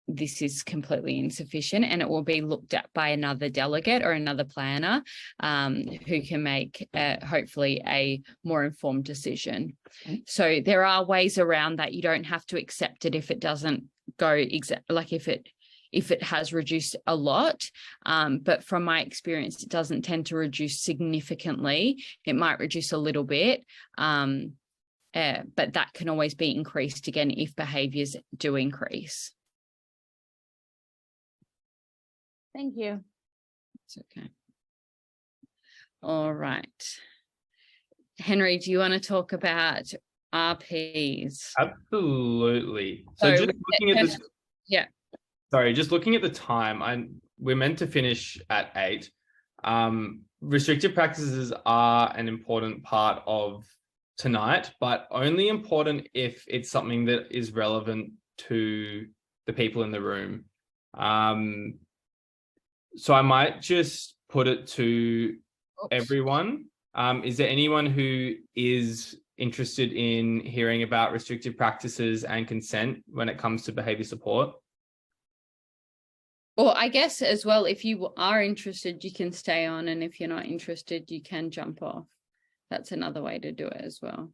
this is completely insufficient, and it will be looked at by another delegate or another planner who can make hopefully a more informed decision. Okay. So there are ways around that. You don't have to accept it if it doesn't go like if it has reduced a lot, but from my experience, it doesn't tend to reduce significantly. It might reduce a little bit, but that can always be increased again if behaviours do increase. Thank you. It's okay. All right. Henry, do you want to talk about RPs? Absolutely. So just looking at this. Yeah. Sorry, just looking at the time, we're meant to finish at 8. Restrictive practices are an important part of tonight, but only important if it's something that is relevant to the people in the room. So I might just put it to everyone. Is there anyone who is interested in hearing about restrictive practices and consent when it comes to behaviour support? Or I guess as well, if you are interested, you can stay on, and if you're not interested, you can jump off. That's another way to do it as well.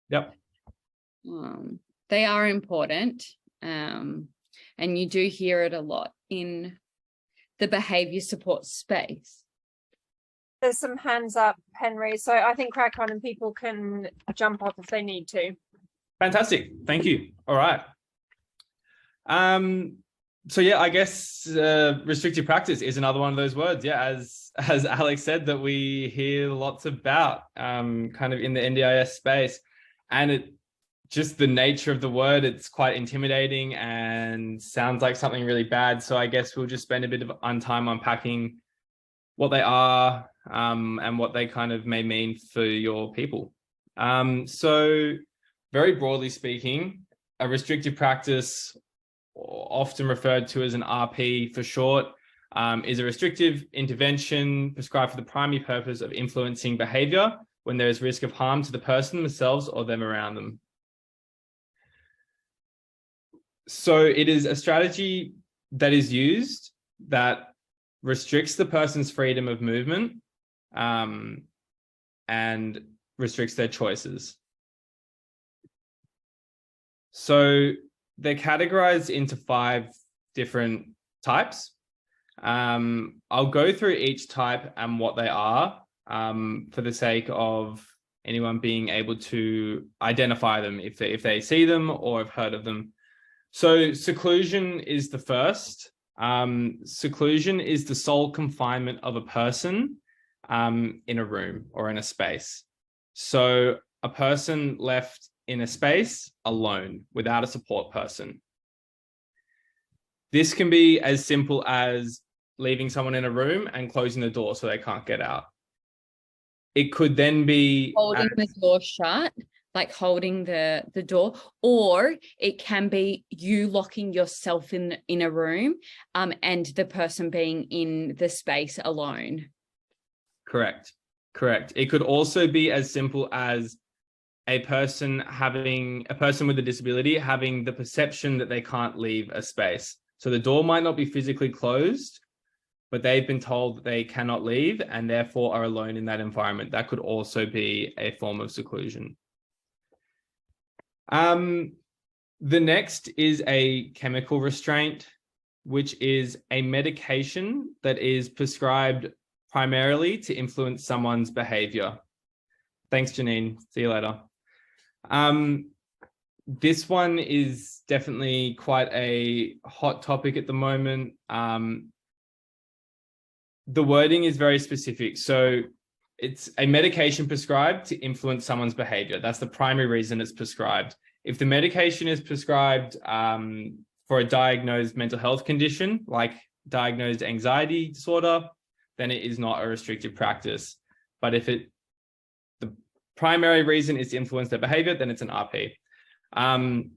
Yep. They are important, and you do hear it a lot in the behaviour support space. There's some hands up, Henry, so I think crack on and people can jump off if they need to. Fantastic. Thank you. All right. So yeah, I guess restrictive practice is another one of those words. Yeah, as Alex said, that we hear lots about kind of in the NDIS space, and it just the nature of the word, it's quite intimidating and sounds like something really bad. So I guess we'll just spend a bit of time unpacking what they are and what they kind of may mean for your people. So very broadly speaking, a restrictive practice, often referred to as an RP for short, is a restrictive intervention prescribed for the primary purpose of influencing behaviour when there is risk of harm to the person, themselves, or them around them. So it is a strategy that is used that restricts the person's freedom of movement and restricts their choices. So they're categorized into 5 different types. I'll go through each type and what they are for the sake of anyone being able to identify them if they see them or have heard of them. So seclusion is the first. Seclusion is the sole confinement of a person in a room or in a space. So a person left in a space alone without a support person. This can be as simple as leaving someone in a room and closing the door so they can't get out. It could then be holding the door shut, like holding the door, or it can be you locking yourself in a room, and the person being in the space alone. Correct. It could also be as simple as a person with a disability having the perception that they can't leave a space. So the door might not be physically closed, but they've been told that they cannot leave and therefore are alone in that environment. That could also be a form of seclusion. The next is a chemical restraint, which is a medication that is prescribed primarily to influence someone's behavior. Thanks, Janine. See you later. This one is definitely quite a hot topic at the moment. The wording is very specific. So it's a medication prescribed to influence someone's behavior. That's the primary reason it's prescribed. If the medication is prescribed for a diagnosed mental health condition, like diagnosed anxiety disorder, then it is not a restrictive practice. But if the primary reason is to influence their behavior, then it's an RP. The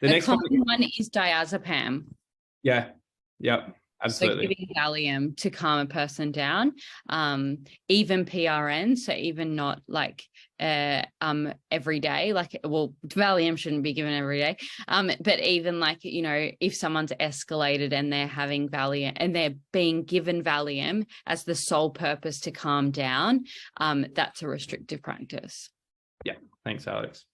next common one is diazepam. Yeah. Yep. Absolutely. So giving Valium to calm a person down, even PRN, so even not like every day, like, well, Valium shouldn't be given every day, but even like, you know, if someone's escalated and they're having Valium and they're being given Valium as the sole purpose to calm down, that's a restrictive practice. Yeah, thanks, Alex.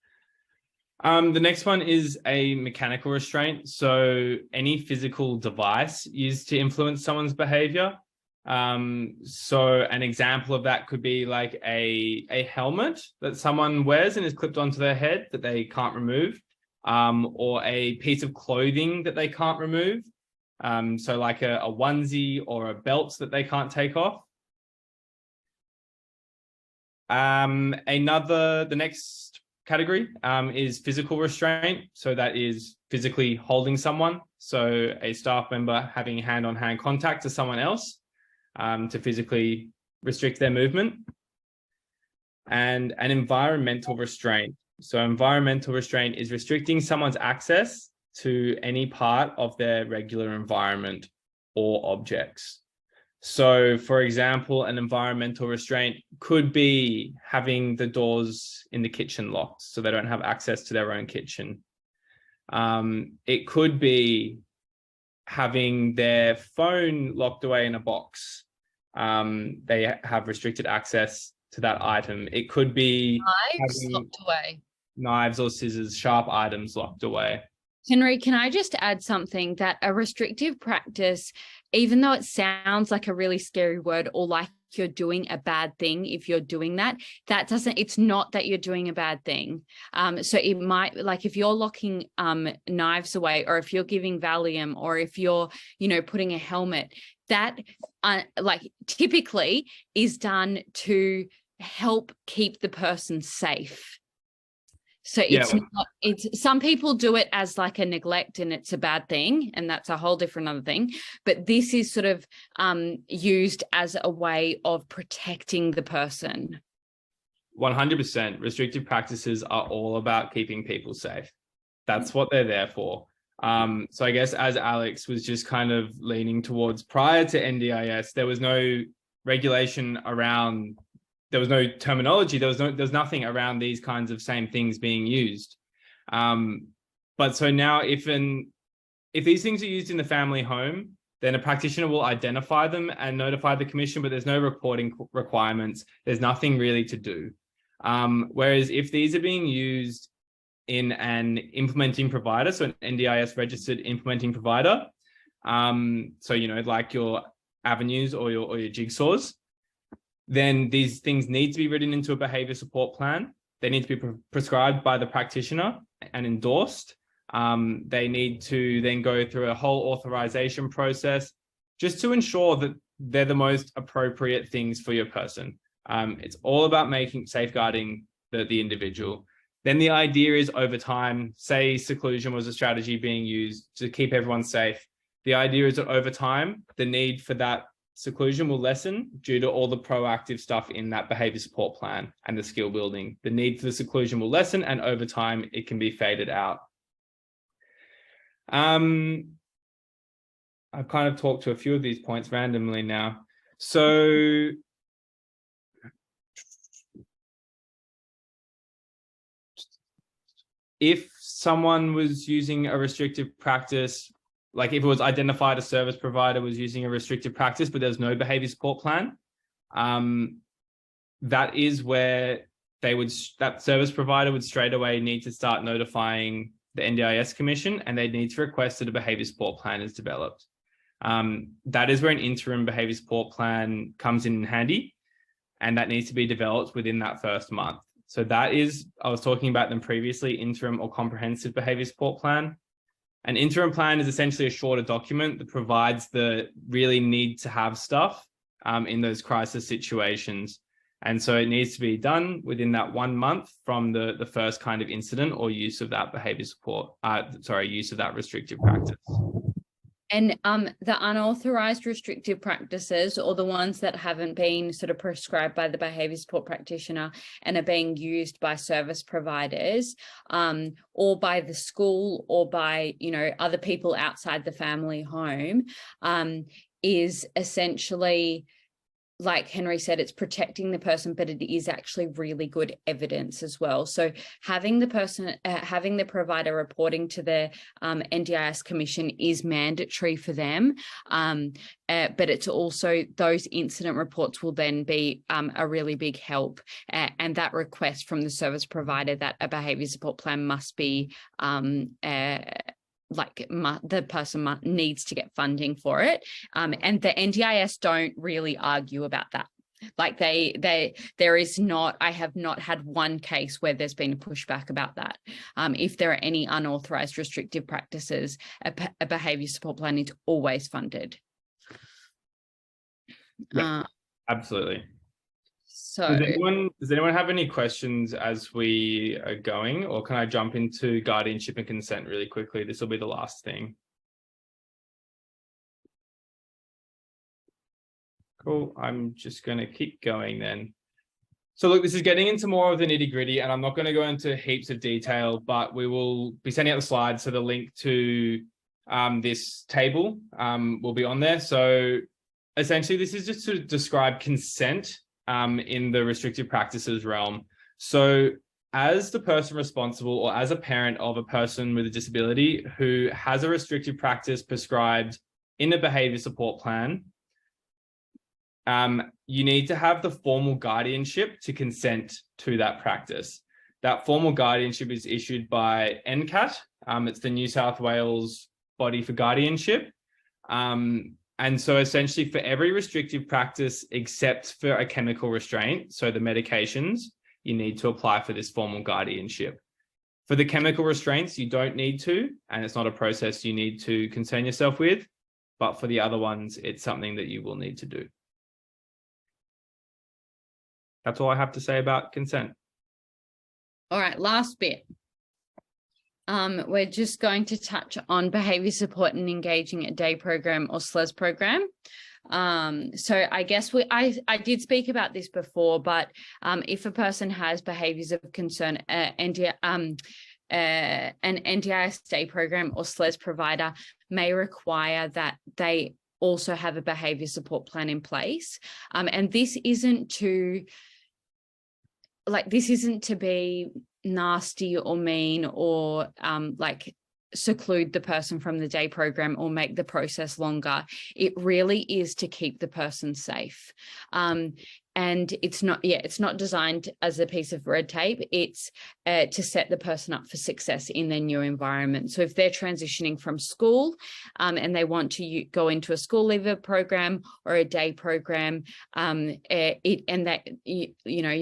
The next one is a mechanical restraint. So any physical device used to influence someone's behavior. So an example of that could be like a helmet that someone wears and is clipped onto their head that they can't remove, or a piece of clothing that they can't remove. So like a onesie or a belt that they can't take off. The next category is physical restraint. So that is physically holding someone. So a staff member having hand-on-hand contact to someone else to physically restrict their movement. And an environmental restraint. So environmental restraint is restricting someone's access to any part of their regular environment or objects. So, for example, an environmental restraint could be having the doors in the kitchen locked so they don't have access to their own kitchen. It could be having their phone locked away in a box. They have restricted access to that item. It could be Knives locked away. Knives or scissors, sharp items locked away. Henry, can I just add something that a restrictive practice, even though it sounds like a really scary word or like you're doing a bad thing, if you're doing that, it's not that you're doing a bad thing. So it might, like if you're locking knives away, or if you're giving Valium, or if you're, putting a helmet, that like typically is done to help keep the person safe. So it's some people do it as like a neglect and it's a bad thing, and that's a whole different other thing. But this is sort of used as a way of protecting the person. 100%. Restrictive practices are all about keeping people safe. That's what they're there for. So I guess as Alex was just kind of leaning towards, prior to NDIS, there was no regulation around. There was no terminology. There's nothing around these kinds of same things being used. But so now if these things are used in the family home, then a practitioner will identify them and notify the commission, but there's no reporting requirements. There's nothing really to do. Whereas if these are being used in an implementing provider, so an NDIS registered implementing provider, so, like your avenues or your jigsaws, then these things need to be written into a behavior support plan. They need to be prescribed by the practitioner and endorsed. They need to then go through a whole authorization process just to ensure that they're the most appropriate things for your person. It's all about safeguarding the individual. Then the idea is over time, say seclusion was a strategy being used to keep everyone safe. The idea is that over time, the need for that seclusion will lessen due to all the proactive stuff in that behavior support plan and the skill building. The need for the seclusion will lessen, and over time, it can be faded out. I've kind of talked to a few of these points randomly now. So if someone was using a restrictive practice, like if it was identified a service provider was using a restrictive practice, but there's no behavior support plan, that is where that service provider would straight away need to start notifying the NDIS Commission, and they need to request that a behavior support plan is developed. That is where an interim behavior support plan comes in handy, and that needs to be developed within that first month. So that is, I was talking about them previously, interim or comprehensive behavior support plan. An interim plan is essentially a shorter document that provides the really need to have stuff in those crisis situations. And so it needs to be done within that 1 month from the first kind of incident or use of that behavior support, use of that restrictive practice. And the unauthorized restrictive practices, or the ones that haven't been sort of prescribed by the behaviour support practitioner and are being used by service providers, or by the school, or by, you know, other people outside the family home, is essentially, like Henry said, it's protecting the person, but it is actually really good evidence as well. So having the person, having the provider reporting to the NDIS Commission is mandatory for them. But it's also, those incident reports will then be a really big help. And that request from the service provider that a behaviour support plan must be the person needs to get funding for it. And the NDIS don't really argue about that. Like there is not, I have not had one case where there's been a pushback about that. If there are any unauthorized restrictive practices, a behaviour support plan is always funded. Yeah, absolutely. So does anyone have any questions as we are going, or can I jump into guardianship and consent really quickly? This will be the last thing. Cool. I'm just going to keep going then. So look, this is getting into more of the nitty gritty, and I'm not going to go into heaps of detail, but we will be sending out the slides. So the link to this table will be on there. So essentially, this is just to describe consent in the restrictive practices realm. So as the person responsible, or as a parent of a person with a disability who has a restrictive practice prescribed in a behavior support plan, you need to have the formal guardianship to consent to that practice. That formal guardianship is issued by NCAT. It's the New South Wales body for guardianship. And so essentially for every restrictive practice except for a chemical restraint, so the medications, you need to apply for this formal guardianship. For the chemical restraints, you don't need to, and it's not a process you need to concern yourself with. But for the other ones, it's something that you will need to do. That's all I have to say about consent. all right, last bit. We're just going to touch on behaviour support and engaging a day program or SLES program. So I guess I did speak about this before, but if a person has behaviours of concern, an NDIS day program or SLES provider may require that they also have a behaviour support plan in place. And this isn't to be nasty or mean or seclude the person from the day program or make the process longer. It really is to keep the person safe. And it's not designed as a piece of red tape. It's to set the person up for success in their new environment. So if they're transitioning from school and they want to go into a school leaver program or a day program, you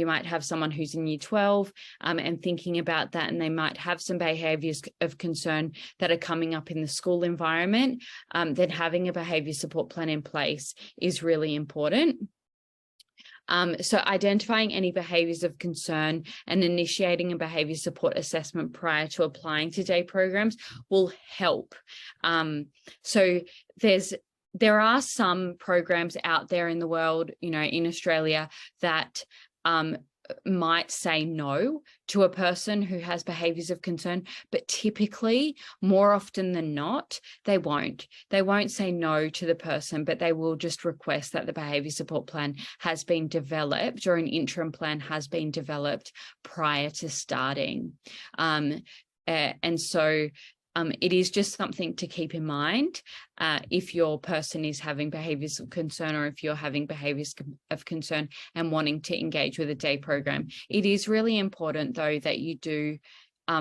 might have someone who's in year 12 and thinking about that, and they might have some behaviours of concern that are coming up in the school environment, then having a behaviour support plan in place is really important. So identifying any behaviours of concern and initiating a behaviour support assessment prior to applying to day programs will help. So there are some programs out there in the world, in Australia, that might say no to a person who has behaviours of concern, but typically, more often than not, they won't say no to the person, but they will just request that the behaviour support plan has been developed, or an interim plan has been developed prior to starting. And so it is just something to keep in mind if your person is having behaviours of concern, or if you're having behaviours of concern and wanting to engage with a day program. It is really important, though, that you do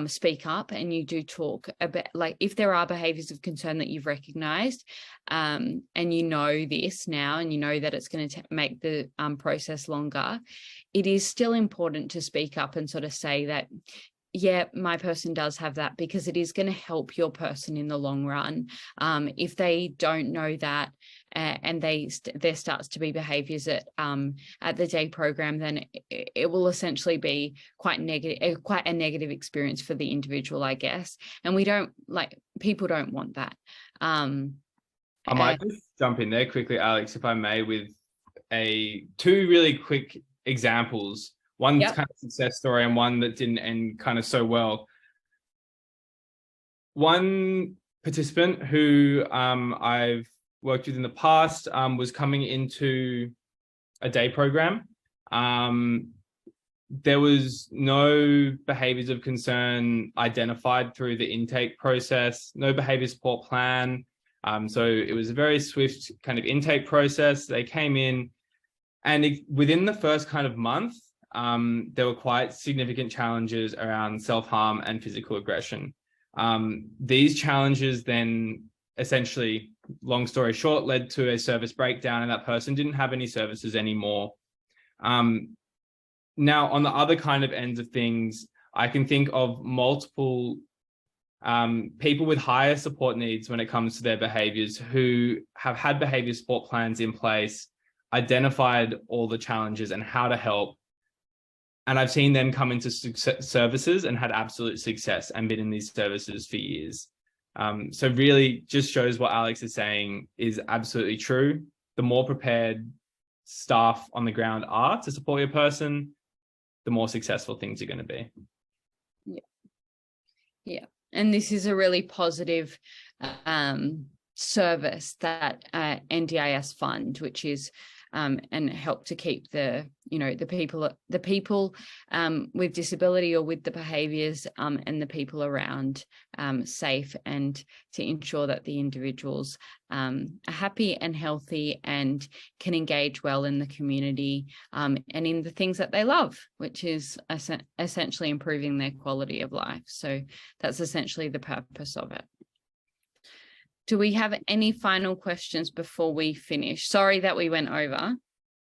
speak up and you do talk about, like, if there are behaviours of concern that you've recognised, and you know this now, and you know that it's going to make the process longer, it is still important to speak up and sort of say that, yeah, my person does have that, because it is going to help your person in the long run. If they don't know that, and there starts to be behaviours at the day program, then it will essentially be quite a negative experience for the individual, I guess. And people don't want that. I might just jump in there quickly, Alex, if I may, with two really quick examples. One's kind of success story and one that didn't end kind of so well. One participant who I've worked with in the past was coming into a day program. There was no behaviours of concern identified through the intake process, no behaviour support plan. So it was a very swift kind of intake process. They came in, and within the first kind of month, there were quite significant challenges around self-harm and physical aggression. These challenges then essentially, long story short, led to a service breakdown, and that person didn't have any services anymore. Now, on the other kind of ends of things, I can think of multiple people with higher support needs when it comes to their behaviours, who have had behaviour support plans in place, identified all the challenges and how to help. And I've seen them come into services and had absolute success and been in these services for years. So really just shows what Alex is saying is absolutely true. The more prepared staff on the ground are to support your person, the more successful things are going to be. Yeah. And this is a really positive service that NDIS fund, which is and help to keep the people with disability or with the behaviours and the people around safe, and to ensure that the individuals are happy and healthy and can engage well in the community and in the things that they love, which is essentially improving their quality of life. So that's essentially the purpose of it. Do we have any final questions before we finish? Sorry that we went over.